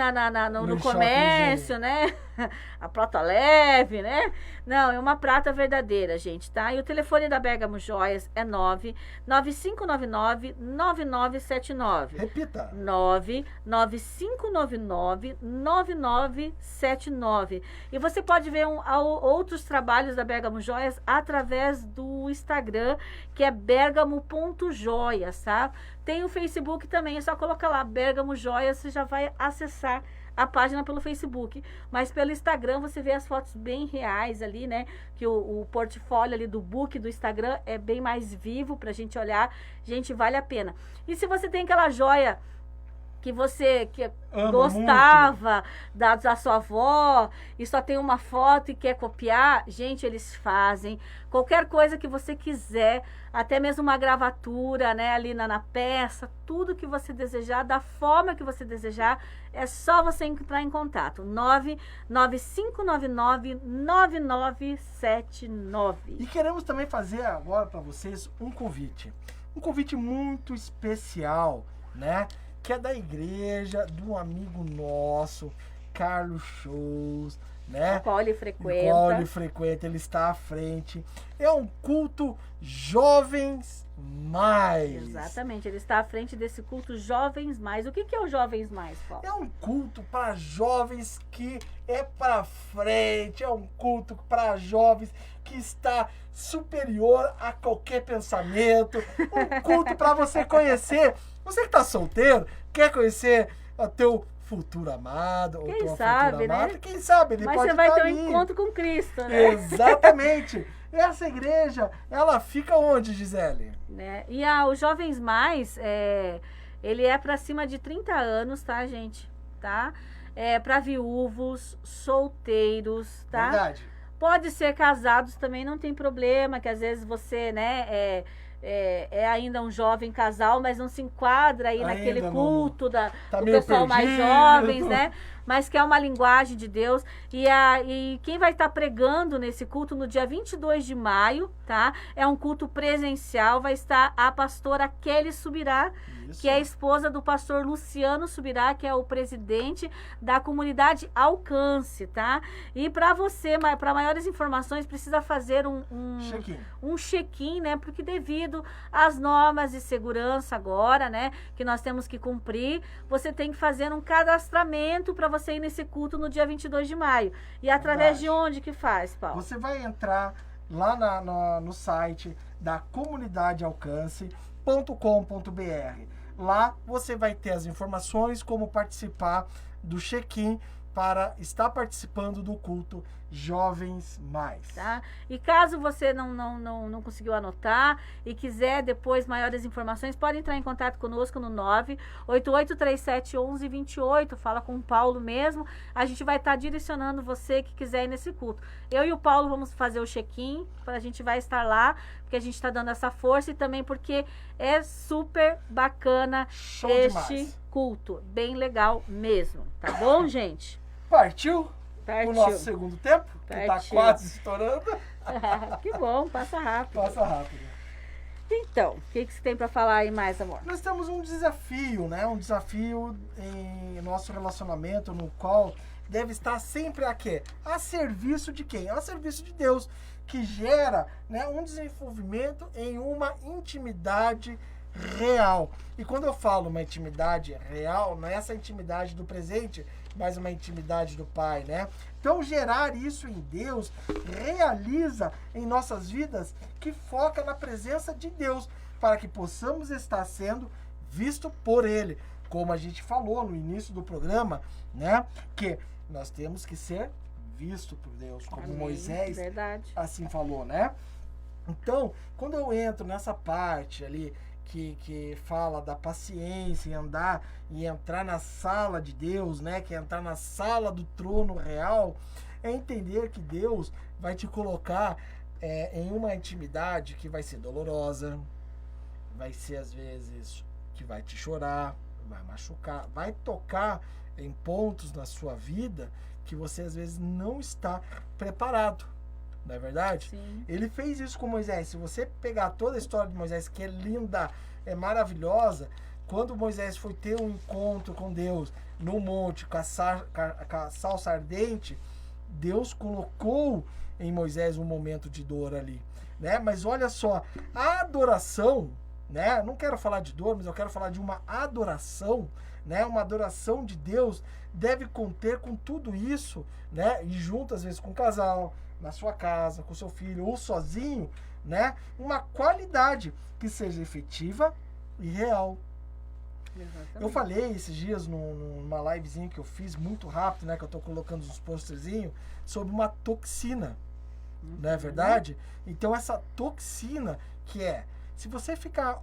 no comércio, né? A prata leve, né? Não, é uma prata verdadeira, gente, tá? E o telefone da Bergamo Joias é 99599-9979. Repita. 99599-9979. E você pode ver outros trabalhos da Bergamo Joias através do Instagram, que é bergamo.joias, tá? Tem o Facebook também, é só colocar lá Bergamo Joias, você já vai acessar a página pelo Facebook, mas pelo Instagram você vê as fotos bem reais ali, né? Que o portfólio ali do book do Instagram é bem mais vivo pra gente olhar. Gente, vale a pena. E se você tem aquela joia que você gostava da sua avó e só tem uma foto e quer copiar, gente, eles fazem qualquer coisa que você quiser, até mesmo uma gravatura, né, ali na peça, tudo que você desejar, da forma que você desejar, é só você entrar em contato, 99599-9979. E queremos também fazer agora para vocês um convite muito especial, né? Que é da igreja, de um amigo nosso, Carlos Shows, né? Qual ele frequenta. Qual ele frequenta, ele está à frente. É um culto Jovens Mais. Exatamente, ele está à frente desse culto Jovens Mais. O que é o Jovens Mais, Paulo? É um culto para jovens que é para frente, é um culto para jovens que está superior a qualquer pensamento, um culto para você conhecer. Você que está solteiro, quer conhecer o teu futuro amado, ou Quem tua sabe, futura amada, né? quem sabe, ele Mas pode você vai estar ter um ali. encontro com Cristo, né? Exatamente. Essa igreja, ela fica onde, Gisele? Né? E o Jovens Mais, ele é para cima de 30 anos, tá, gente? Tá? É para viúvos, solteiros, tá? Verdade. Pode ser casados também, não tem problema, que às vezes você, né, é ainda um jovem casal, mas não se enquadra aí Ainda naquele não- culto tá do meio pessoal mais perdido. jovens, né? mas que é uma linguagem de Deus. E quem vai estar pregando nesse culto no dia 22 de maio, tá? É um culto presencial, vai estar a pastora Kelly Subirá, que é a esposa do pastor Luciano Subirá, que é o presidente da comunidade Alcance, tá? E para você, para maiores informações, precisa fazer um check-in, né? Porque devido às normas de segurança agora, né? Que nós temos que cumprir, você tem que fazer um cadastramento para você ir nesse culto no dia 22 de maio. E através de onde que faz, Paulo? Você vai entrar lá no site da comunidade alcance.com.br. Lá você vai ter as informações como participar do check-in para estar participando do culto Jovens Mais. Tá? E caso você não conseguiu anotar e quiser depois maiores informações, pode entrar em contato conosco no 988371128. Fala com o Paulo mesmo. A gente vai estar direcionando você que quiser ir nesse culto. Eu e o Paulo vamos fazer o check-in, a gente vai estar lá, porque a gente está dando essa força e também porque é super bacana culto. Bem legal mesmo. Tá bom, gente? Partiu o nosso segundo tempo, que está quase estourando. Que bom, passa rápido. Passa rápido. Então, o que você tem para falar aí mais, amor? Nós temos um desafio, né? Um desafio em nosso relacionamento, no qual deve estar sempre a quê? A serviço de quem? A serviço de Deus, que gera, né, um desenvolvimento em uma intimidade real. E quando eu falo uma intimidade real, não é essa intimidade do presente, mas uma intimidade do Pai, né? Então, gerar isso em Deus realiza em nossas vidas que foca na presença de Deus, para que possamos estar sendo visto por Ele. Como a gente falou no início do programa, né? Que nós temos que ser visto por Deus, como Amém. Moisés assim falou, né? Então, quando eu entro nessa parte ali, que fala da paciência em andar e entrar na sala de Deus, né? Que é entrar na sala do trono real, é entender que Deus vai te colocar em uma intimidade que vai ser dolorosa, vai ser às vezes que vai te chorar, vai machucar, vai tocar em pontos na sua vida que você às vezes não está preparado. Não é verdade? Sim. Ele fez isso com Moisés. Se você pegar toda a história de Moisés, que é linda, é maravilhosa, quando Moisés foi ter um encontro com Deus no monte, com a salsa ardente, Deus colocou em Moisés um momento de dor ali, né? Mas olha só, a adoração, né? Não quero falar de dor, mas eu quero falar de uma adoração, né? Uma adoração de Deus deve conter com tudo isso, né? E junto às vezes com o casal, na sua casa, com seu filho ou sozinho, né? Uma qualidade que seja efetiva e real. Exatamente. Eu falei esses dias numa livezinha que eu fiz muito rápido, né? Que eu tô colocando uns posterzinhos sobre uma toxina, não é verdade? Então essa toxina que se você ficar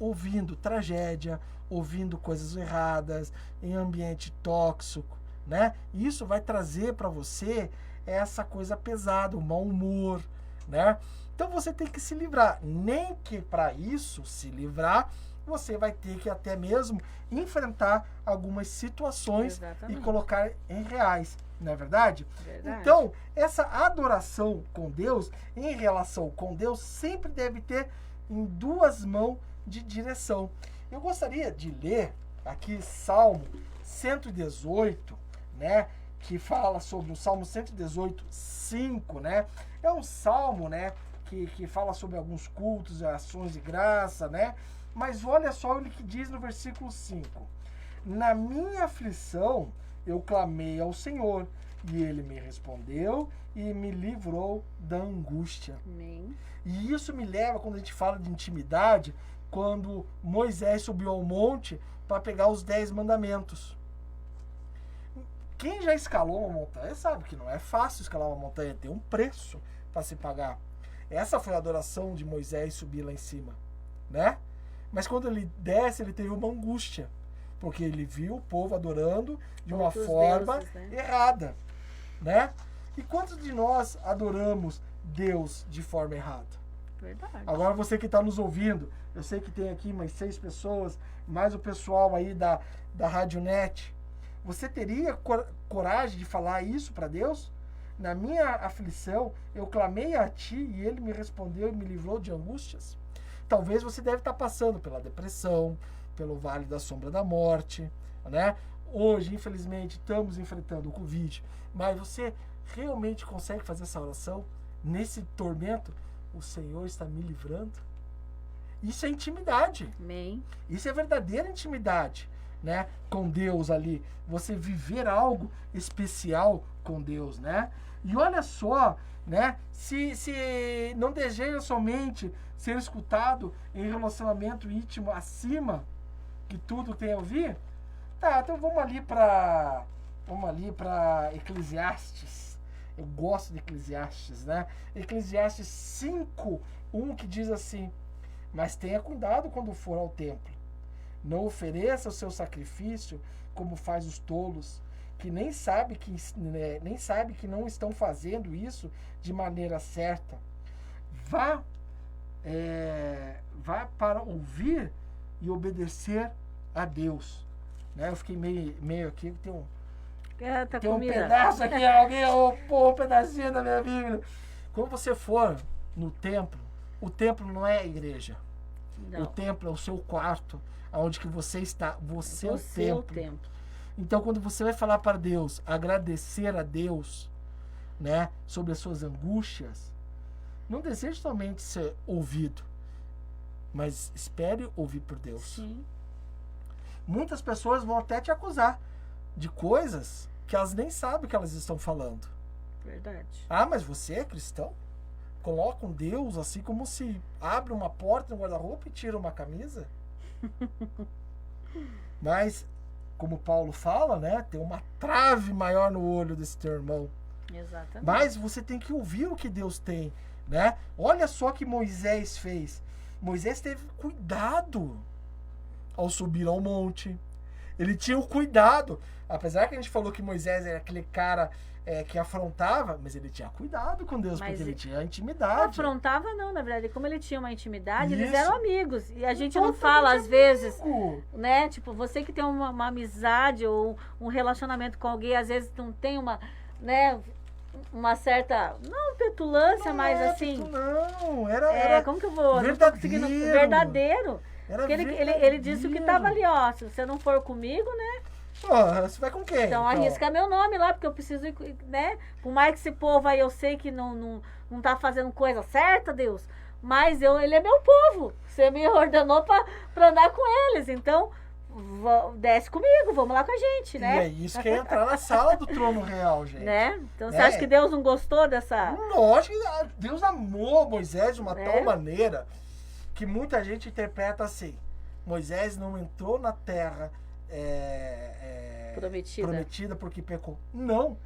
ouvindo tragédia, ouvindo coisas erradas, em ambiente tóxico, né? Isso vai trazer para você essa coisa pesada, o mau humor, né? Então você tem que se livrar. Nem que para isso se livrar, você vai ter que até mesmo enfrentar algumas situações Exatamente. e colocar em reais, não é verdade? Verdade. Então, essa adoração com Deus, em relação com Deus, sempre deve ter em duas mãos de direção. Eu gostaria de ler aqui Salmo 118, né? Que fala sobre o Salmo 118, 5, né? É um salmo, né? Que fala sobre alguns cultos, ações de graça, né? Mas olha só o que diz no versículo 5. Na minha aflição, eu clamei ao Senhor, e Ele me respondeu e me livrou da angústia. Amém. E isso me leva, quando a gente fala de intimidade, quando Moisés subiu ao monte para pegar os 10 mandamentos. Quem já escalou uma montanha sabe que não é fácil escalar uma montanha, tem um preço para se pagar. Essa foi a adoração de Moisés subir lá em cima, né? Mas quando ele desce, ele teve uma angústia, porque ele viu o povo adorando de uma forma deuses, né? errada, né? E quantos de nós adoramos Deus de forma errada? Verdade. Agora você que está nos ouvindo, eu sei que tem aqui mais 6 pessoas, mais o pessoal aí da Rádio Net. Você teria coragem de falar isso para Deus? Na minha aflição, eu clamei a ti e ele me respondeu e me livrou de angústias. Talvez você deve estar passando pela depressão, pelo vale da sombra da morte, né? Hoje, infelizmente, estamos enfrentando o Covid, mas você realmente consegue fazer essa oração nesse tormento? O Senhor está me livrando. Isso é intimidade. Amém. Isso é verdadeira intimidade, né? Com Deus ali. Você viver algo especial com Deus, né? E olha só, né? Se não deseja somente ser escutado em relacionamento íntimo acima que tudo tem a ouvir, tá, então vamos ali para Eclesiastes. Eu gosto de Eclesiastes, né? Eclesiastes 5:1 que diz assim: mas tenha cuidado quando for ao templo. Não ofereça o seu sacrifício como faz os tolos, que nem sabe que não estão fazendo isso de maneira certa. Vá para ouvir e obedecer a Deus. Né? Eu fiquei meio aqui, tem um pedaço aqui, alguém roubou um pedacinho da minha Bíblia. Quando você for no templo, o templo não é a igreja. Não. O templo é o seu quarto, onde que você está. Você é o templo. Então, quando você vai falar para Deus, agradecer a Deus, né, sobre as suas angústias, não deseje somente ser ouvido, mas espere ouvir por Deus. Sim. Muitas pessoas vão até te acusar de coisas que elas nem sabem que elas estão falando. Verdade. Ah, mas você é cristão? Colocam Deus assim como se abre uma porta no guarda-roupa e tira uma camisa? Mas, como Paulo fala, né? Tem uma trave maior no olho desse teu irmão. Exatamente. Mas você tem que ouvir o que Deus tem, né? Olha só o que Moisés fez. Moisés teve cuidado ao subir ao monte. Ele tinha o cuidado. Apesar que a gente falou que Moisés era aquele cara que afrontava, mas ele tinha cuidado com Deus, porque ele tinha intimidade. Afrontava não, na verdade. Como ele tinha uma intimidade, Isso. eles eram amigos. E a gente não Totalmente fala, às vezes, amigo. né? Tipo, você que tem uma amizade ou um relacionamento com alguém, às vezes não tem uma certa, não petulância, Não mas é, assim... Não, era como que eu vou? verdadeiro. Verdadeiro. Era Porque ele disse o que estava ali, ó. Se você não for comigo, né? Pô, você vai com quem? Então arrisca meu nome lá, porque eu preciso ir, né? Por mais que esse povo aí eu sei que não tá fazendo coisa certa, Deus. Mas ele é meu povo. Você me ordenou pra andar com eles. Então, desce comigo, vamos lá com a gente, né? E é isso que é entrar na sala do trono real, gente. Né? Então você acha que Deus não gostou dessa... Lógico que Deus amou Moisés de uma tal maneira que muita gente interpreta assim: Moisés não entrou na terra prometida porque pecou. Não,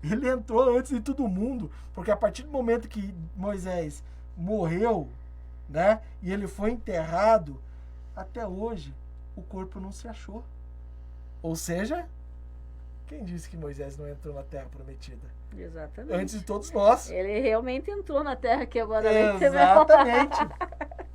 ele entrou antes de todo mundo, porque a partir do momento que Moisés morreu, né, e ele foi enterrado, até hoje o corpo não se achou. Ou seja, quem disse que Moisés não entrou na terra prometida? Exatamente. Antes de todos nós. Ele realmente entrou na terra que agora Exatamente.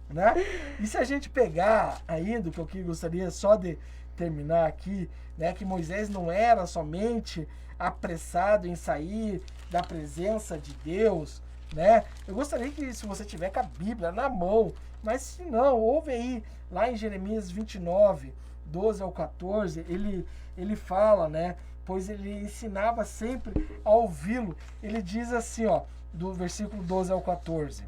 Né? E se a gente pegar ainda, que eu gostaria só de terminar aqui, né, que Moisés não era somente apressado em sair da presença de Deus, né? Eu gostaria que, se você tiver com a Bíblia na mão, mas se não, ouve aí, lá em Jeremias 29, 12 ao 14, ele fala, né? Pois ele ensinava sempre a ouvi-lo. Ele diz assim, ó, do versículo 12 ao 14: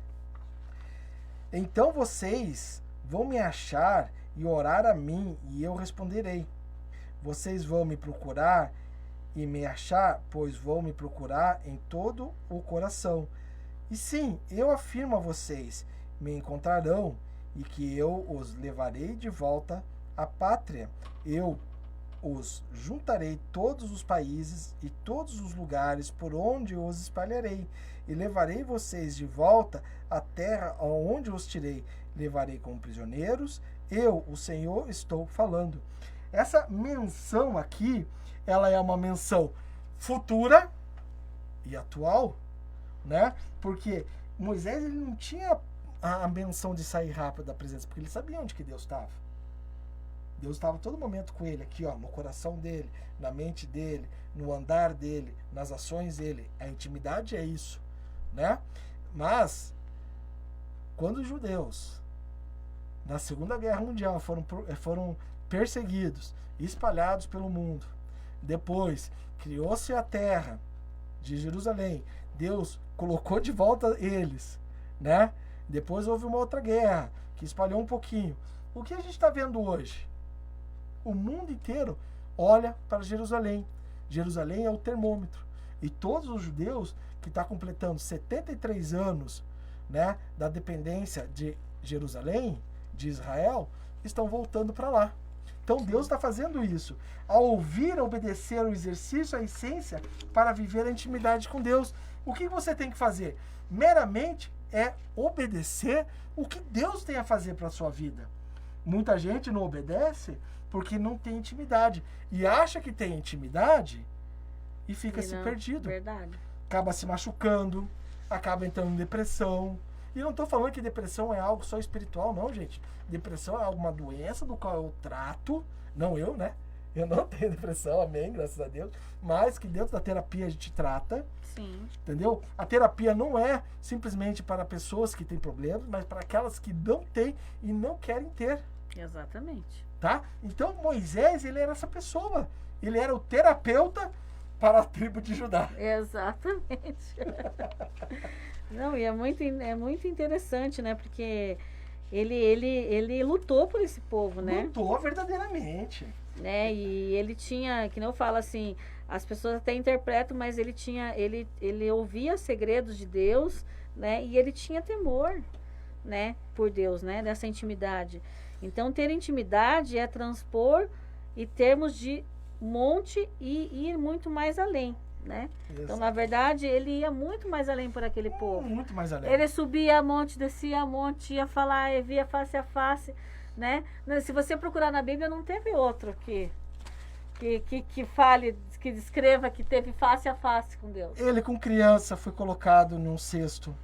então vocês vão me achar e orar a mim, e eu responderei. Vocês vão me procurar e me achar, pois vão me procurar em todo o coração. E sim, eu afirmo a vocês, me encontrarão, e que eu os levarei de volta à pátria. Eu os juntarei todos os países e todos os lugares por onde os espalharei, e levarei vocês de volta à terra onde os tirei. Levarei como prisioneiros. Eu, o Senhor, estou falando. Essa menção aqui, ela é uma menção futura e atual, né? Porque Moisés, ele não tinha a menção de sair rápido da presença, porque ele sabia onde que Deus estava. Deus estava todo momento com ele aqui, ó, no coração dele, na mente dele, no andar dele, nas ações dele. A intimidade é isso, né? Mas quando os judeus na Segunda Guerra Mundial foram perseguidos, espalhados pelo mundo, depois criou-se a terra de Jerusalém, Deus colocou de volta eles, né? Depois houve uma outra guerra que espalhou um pouquinho. O que a gente está vendo hoje? O mundo inteiro olha para Jerusalém. Jerusalém é o termômetro. E todos os judeus que estão completando 73 anos, né, da dependência de Jerusalém, de Israel, estão voltando para lá. Então Deus está fazendo isso. Ao ouvir, obedecer o exercício, a essência para viver a intimidade com Deus. O que você tem que fazer? Meramente é obedecer o que Deus tem a fazer para a sua vida. Muita gente não obedece porque não tem intimidade. E acha que tem intimidade e fica se perdido. Verdade. Acaba se machucando, acaba entrando em depressão. E não estou falando que depressão é algo só espiritual, não, gente. Depressão é alguma doença do qual eu trato. Não eu, né? Eu não tenho depressão, amém, graças a Deus. Mas que dentro da terapia a gente trata. Sim. Entendeu? A terapia não é simplesmente para pessoas que têm problemas, mas para aquelas que não têm e não querem ter. Exatamente. Tá? Então Moisés, ele era essa pessoa. Ele era o terapeuta para a tribo de Judá. Exatamente. Não, e é muito interessante, né? Porque ele lutou por esse povo, né? Lutou verdadeiramente. Né? E ele tinha, que não fala assim, as pessoas até interpretam, mas ele ouvia segredos de Deus, né? E ele tinha temor, né? Por Deus, né? Dessa intimidade. Então, ter intimidade é transpor e termos de monte e ir muito mais além, né? Exato. Então, na verdade, ele ia muito mais além por aquele povo. Muito mais além. Ele subia a monte, descia a monte, ia falar, via face a face, né? Se você procurar na Bíblia, não teve outro que fale, que descreva que teve face a face com Deus. Ele, com criança, foi colocado num cesto,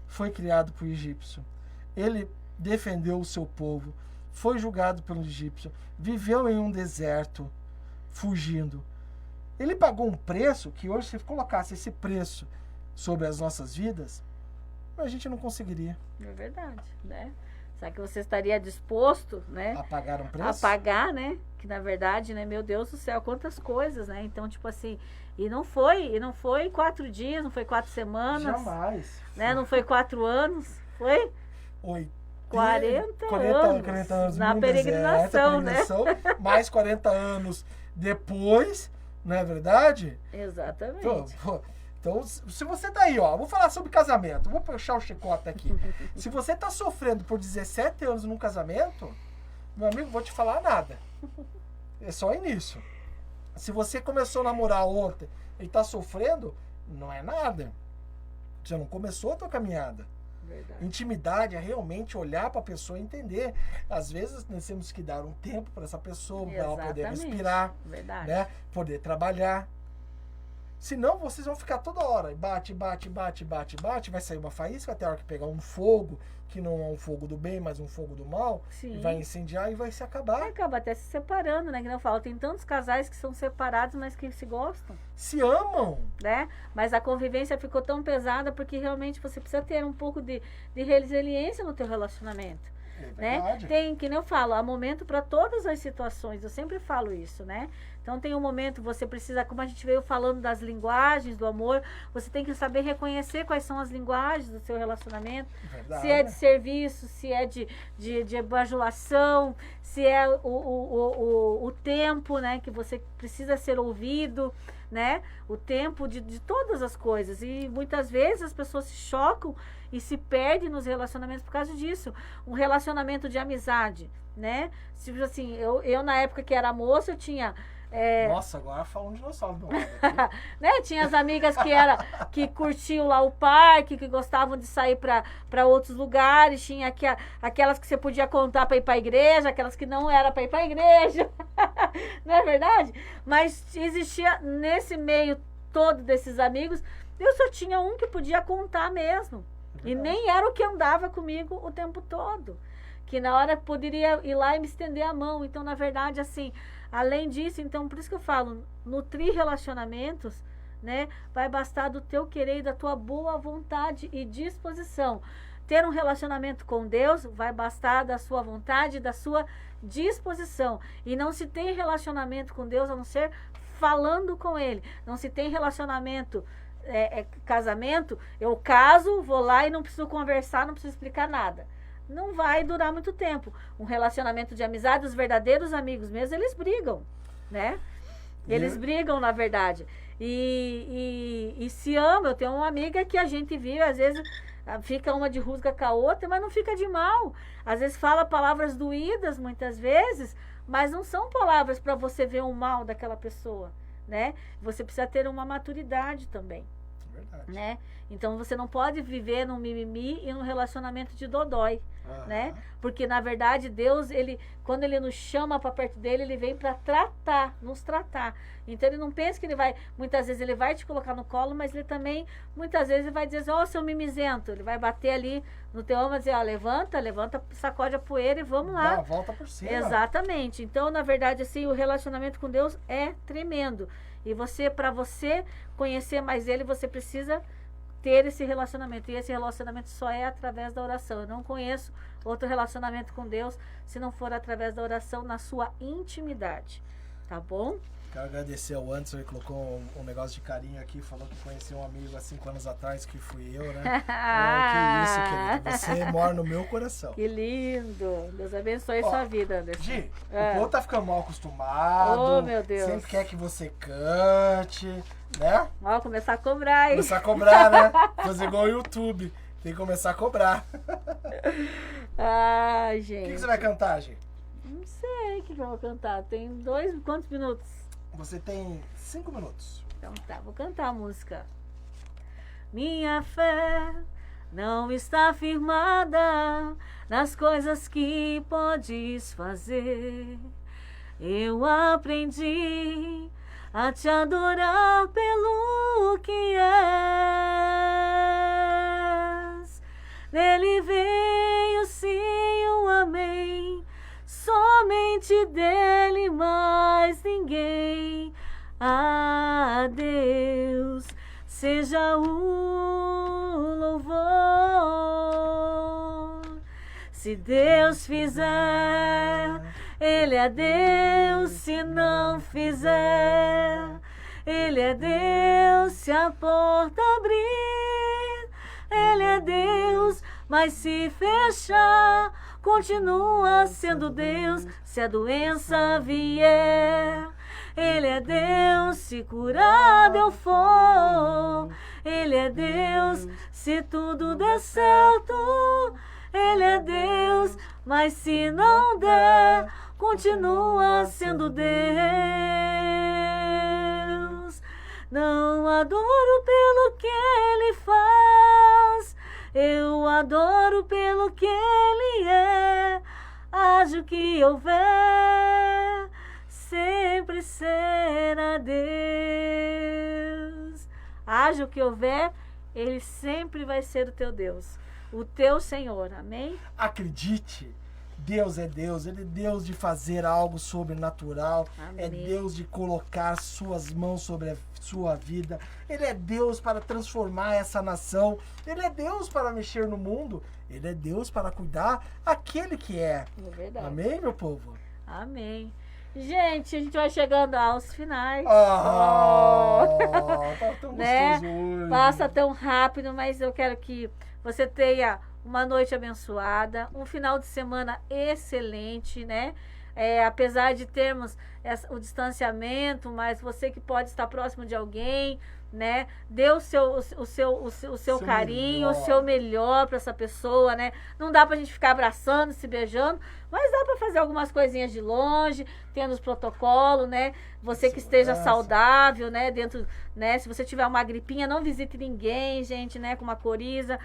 foi criado por egípcio. Ele defendeu o seu povo, foi julgado pelo egípcio, viveu em um deserto, fugindo. Ele pagou um preço que hoje, se colocasse esse preço sobre as nossas vidas, a gente não conseguiria. É verdade, né? Será que você estaria disposto, né? A pagar um preço? A pagar, né? Que na verdade, né? Meu Deus do céu, quantas coisas, né? Então, tipo assim, e não foi 4 dias, não foi 4 semanas. Jamais. Né? Não foi 4 anos, foi? 40 anos na peregrinação, né? Mais 40 anos depois, não é verdade? Exatamente. Então, se você tá aí, ó, vou falar sobre casamento, vou puxar o chicote aqui. Se você tá sofrendo por 17 anos num casamento, meu amigo, vou te falar nada. É só início. Se você começou a namorar ontem e tá sofrendo, não é nada. Você não começou a tua caminhada. Verdade. Intimidade é realmente olhar para a pessoa e entender. Às vezes nós temos que dar um tempo para essa pessoa, para ela poder respirar, né? Poder trabalhar. Senão vocês vão ficar toda hora, bate, vai sair uma faísca até a hora que pegar um fogo, que não é um fogo do bem, mas um fogo do mal, e vai incendiar e vai se acabar. Acaba até se separando, né? Que não falo, tem tantos casais que são separados, mas que se gostam. Se amam. Né? Mas a convivência ficou tão pesada porque realmente você precisa ter um pouco de resiliência no teu relacionamento. Né? Tem, que nem eu falo, há momento para todas as situações, eu sempre falo isso, né? Então tem um momento, você precisa, como a gente veio falando das linguagens do amor, você tem que saber reconhecer quais são as linguagens do seu relacionamento. Verdade. Se é de serviço, se é de bajulação, se é o tempo, né, que você precisa ser ouvido, né? O tempo de todas as coisas. E muitas vezes as pessoas se chocam e se perdem nos relacionamentos por causa disso. Um relacionamento de amizade, né? Tipo assim, eu na época que era moça, eu tinha... Nossa, agora falando de dinossauro. Né? Tinha as amigas que curtiam lá o parque, que gostavam de sair para outros lugares, tinha aquelas que você podia contar para ir para a igreja, aquelas que não era para ir para a igreja. Não é verdade? Mas existia nesse meio todo desses amigos, eu só tinha um que podia contar mesmo. E nem era o que andava comigo o tempo todo. que na hora poderia ir lá e me estender a mão. Então, na verdade, assim, além disso, então, por isso que eu falo, nutrir relacionamentos, né, vai bastar do teu querer e da tua boa vontade e disposição. Ter um relacionamento com Deus vai bastar da sua vontade e da sua disposição. E não se tem relacionamento com Deus a não ser falando com Ele. Não se tem relacionamento, casamento, eu caso, vou lá e não preciso conversar, não preciso explicar nada. Não vai durar muito tempo. Um relacionamento de amizade, os verdadeiros amigos mesmo, eles brigam, né? Eles brigam, na verdade. E se ama. Eu tenho uma amiga que a gente viu, às vezes fica uma de rusga com a outra, mas não fica de mal. Às vezes fala palavras doídas, muitas vezes, mas não são palavras para você ver o mal daquela pessoa, né? Você precisa ter uma maturidade também. Verdade. Né? Então você não pode viver num mimimi e num relacionamento de dodói, né? Porque na verdade Deus, quando ele nos chama para perto dele, ele vem para nos tratar. Então ele não pensa que ele vai, muitas vezes ele vai te colocar no colo, mas ele também, muitas vezes ele vai dizer, ó, seu mimizento, ele vai bater ali no teu ombro e dizer, ó, levanta, sacode a poeira e vamos lá. Dá a volta por cima. Exatamente. Então, na verdade, assim, o relacionamento com Deus é tremendo. E para você conhecer mais Ele, você precisa ter esse relacionamento. E esse relacionamento só é através da oração. Eu não conheço outro relacionamento com Deus se não for através da oração na sua intimidade. Tá bom? Quero agradecer ao Anderson, ele colocou um negócio de carinho aqui, falou que conheceu um amigo há 5 anos atrás, que fui eu, né? Que isso, querido. Você mora no meu coração. Que lindo. Deus abençoe sua vida, Anderson. Gi, o povo tá ficando mal acostumado. Oh, meu Deus. Sempre quer que você cante, né? Ó, começar a cobrar, hein? Começar a cobrar, né? Fazer igual o YouTube. Tem que começar a cobrar. Ai, O gente. que você vai cantar, Gi? Não sei o que eu vou cantar. Tem quantos minutos? Você tem 5 minutos. Então tá, vou cantar a música. Minha fé não está firmada nas coisas que podes fazer. Eu aprendi a te adorar pelo que és. Nele veio sim um amém. Somente dele, mais ninguém. A Deus seja o louvor. Se Deus fizer, Ele é Deus. Se não fizer, Ele é Deus. Se a porta abrir, Ele é Deus. Mas se fechar, continua sendo Deus. Se a doença vier, Ele é Deus. Se curado eu for, Ele é Deus. Se tudo der certo, Ele é Deus. Mas se não der, continua sendo Deus. Não adoro pelo que Ele faz, eu adoro pelo que Ele é. Haja o que houver, sempre será Deus. Haja o que houver, Ele sempre vai ser o teu Deus, o teu Senhor. Amém? Acredite, Deus é Deus. Ele é Deus de fazer algo sobrenatural. Amém. É Deus de colocar suas mãos sobre a sua vida. Ele é Deus para transformar essa nação. Ele é Deus para mexer no mundo. Ele é Deus para cuidar aquele que é. É verdade. Amém, meu povo? Amém. Gente, a gente vai chegando aos finais. Tá tão Né? gostoso hoje. Passa tão rápido, mas eu quero que você tenha uma noite abençoada, um final de semana excelente, né? Apesar de termos o distanciamento, mas você que pode estar próximo de alguém, né? Dê o seu carinho, melhor. o seu melhor para essa pessoa, né? Não dá pra gente ficar abraçando, se beijando, mas dá para fazer algumas coisinhas de longe, tendo os protocolos, né? Você que esteja saudável, né? Dentro, né? Se você tiver uma gripinha, não visite ninguém, gente, né? Com uma coriza.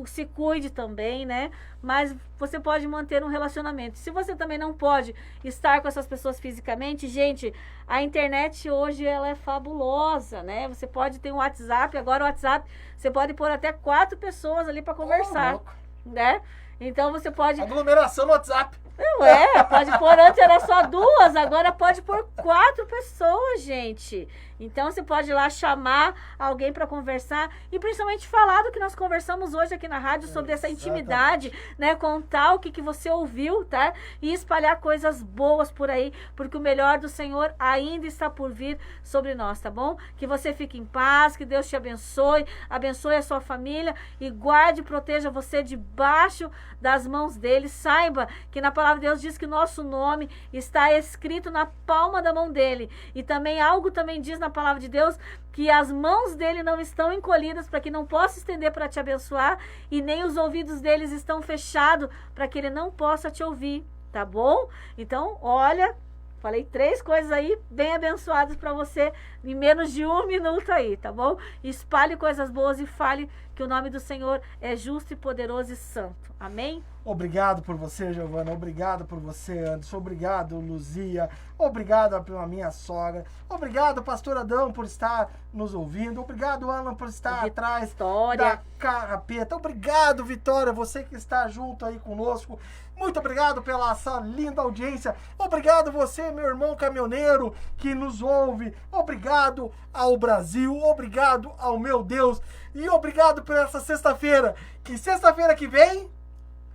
Se cuide também, né? Mas você pode manter um relacionamento. Se você também não pode estar com essas pessoas fisicamente, gente, a internet hoje ela é fabulosa, né? Você pode ter um WhatsApp, agora o WhatsApp, você pode pôr até 4 pessoas ali para conversar, né? Então você pode... Aglomeração no WhatsApp. Não pode pôr, antes era só 2, agora pode pôr 4 pessoas, gente. Então você pode ir lá chamar alguém para conversar e principalmente falar do que nós conversamos hoje aqui na rádio sobre essa intimidade, né? Contar o que você ouviu, tá? E espalhar coisas boas por aí, porque o melhor do Senhor ainda está por vir sobre nós, tá bom? Que você fique em paz, que Deus te abençoe, abençoe a sua família e guarde e proteja você debaixo das mãos dele. Saiba que na palavra de Deus diz que nosso nome está escrito na palma da mão dele. E também algo também diz na palavra de Deus que as mãos dele não estão encolhidas para que não possa estender para te abençoar e nem os ouvidos deles estão fechados para que ele não possa te ouvir, tá bom? Então, olha, falei 3 coisas aí bem abençoadas para você em menos de 1 minuto aí, tá bom? Espalhe coisas boas e fale que o nome do Senhor é justo e poderoso e santo. Amém? Obrigado por você, Giovana. Obrigado por você, Anderson. Obrigado, Luzia. Obrigado pela minha sogra. Obrigado, pastor Adão, por estar nos ouvindo. Obrigado, Alan, por estar atrás da carrapeta. Obrigado, Vitória, você que está junto aí conosco. Muito obrigado pela essa linda audiência. Obrigado você, meu irmão caminhoneiro, que nos ouve. Obrigado ao Brasil. Obrigado ao meu Deus. E obrigado por essa sexta-feira. Que sexta-feira que vem...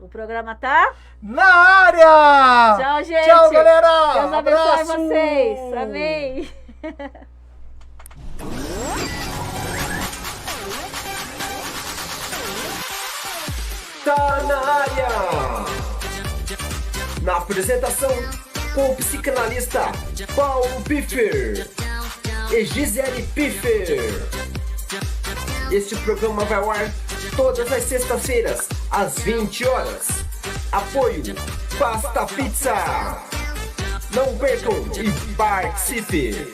o programa tá na área! Tchau, gente! Tchau, galera! Deus abençoe vocês! Amém! Tá na área! Na apresentação, com o psicanalista Paulo Piffer e Gisele Piffer. Este programa vai ao ar todas as sextas-feiras, às 20 horas. Apoio Pasta Pizza. Não percam e participe!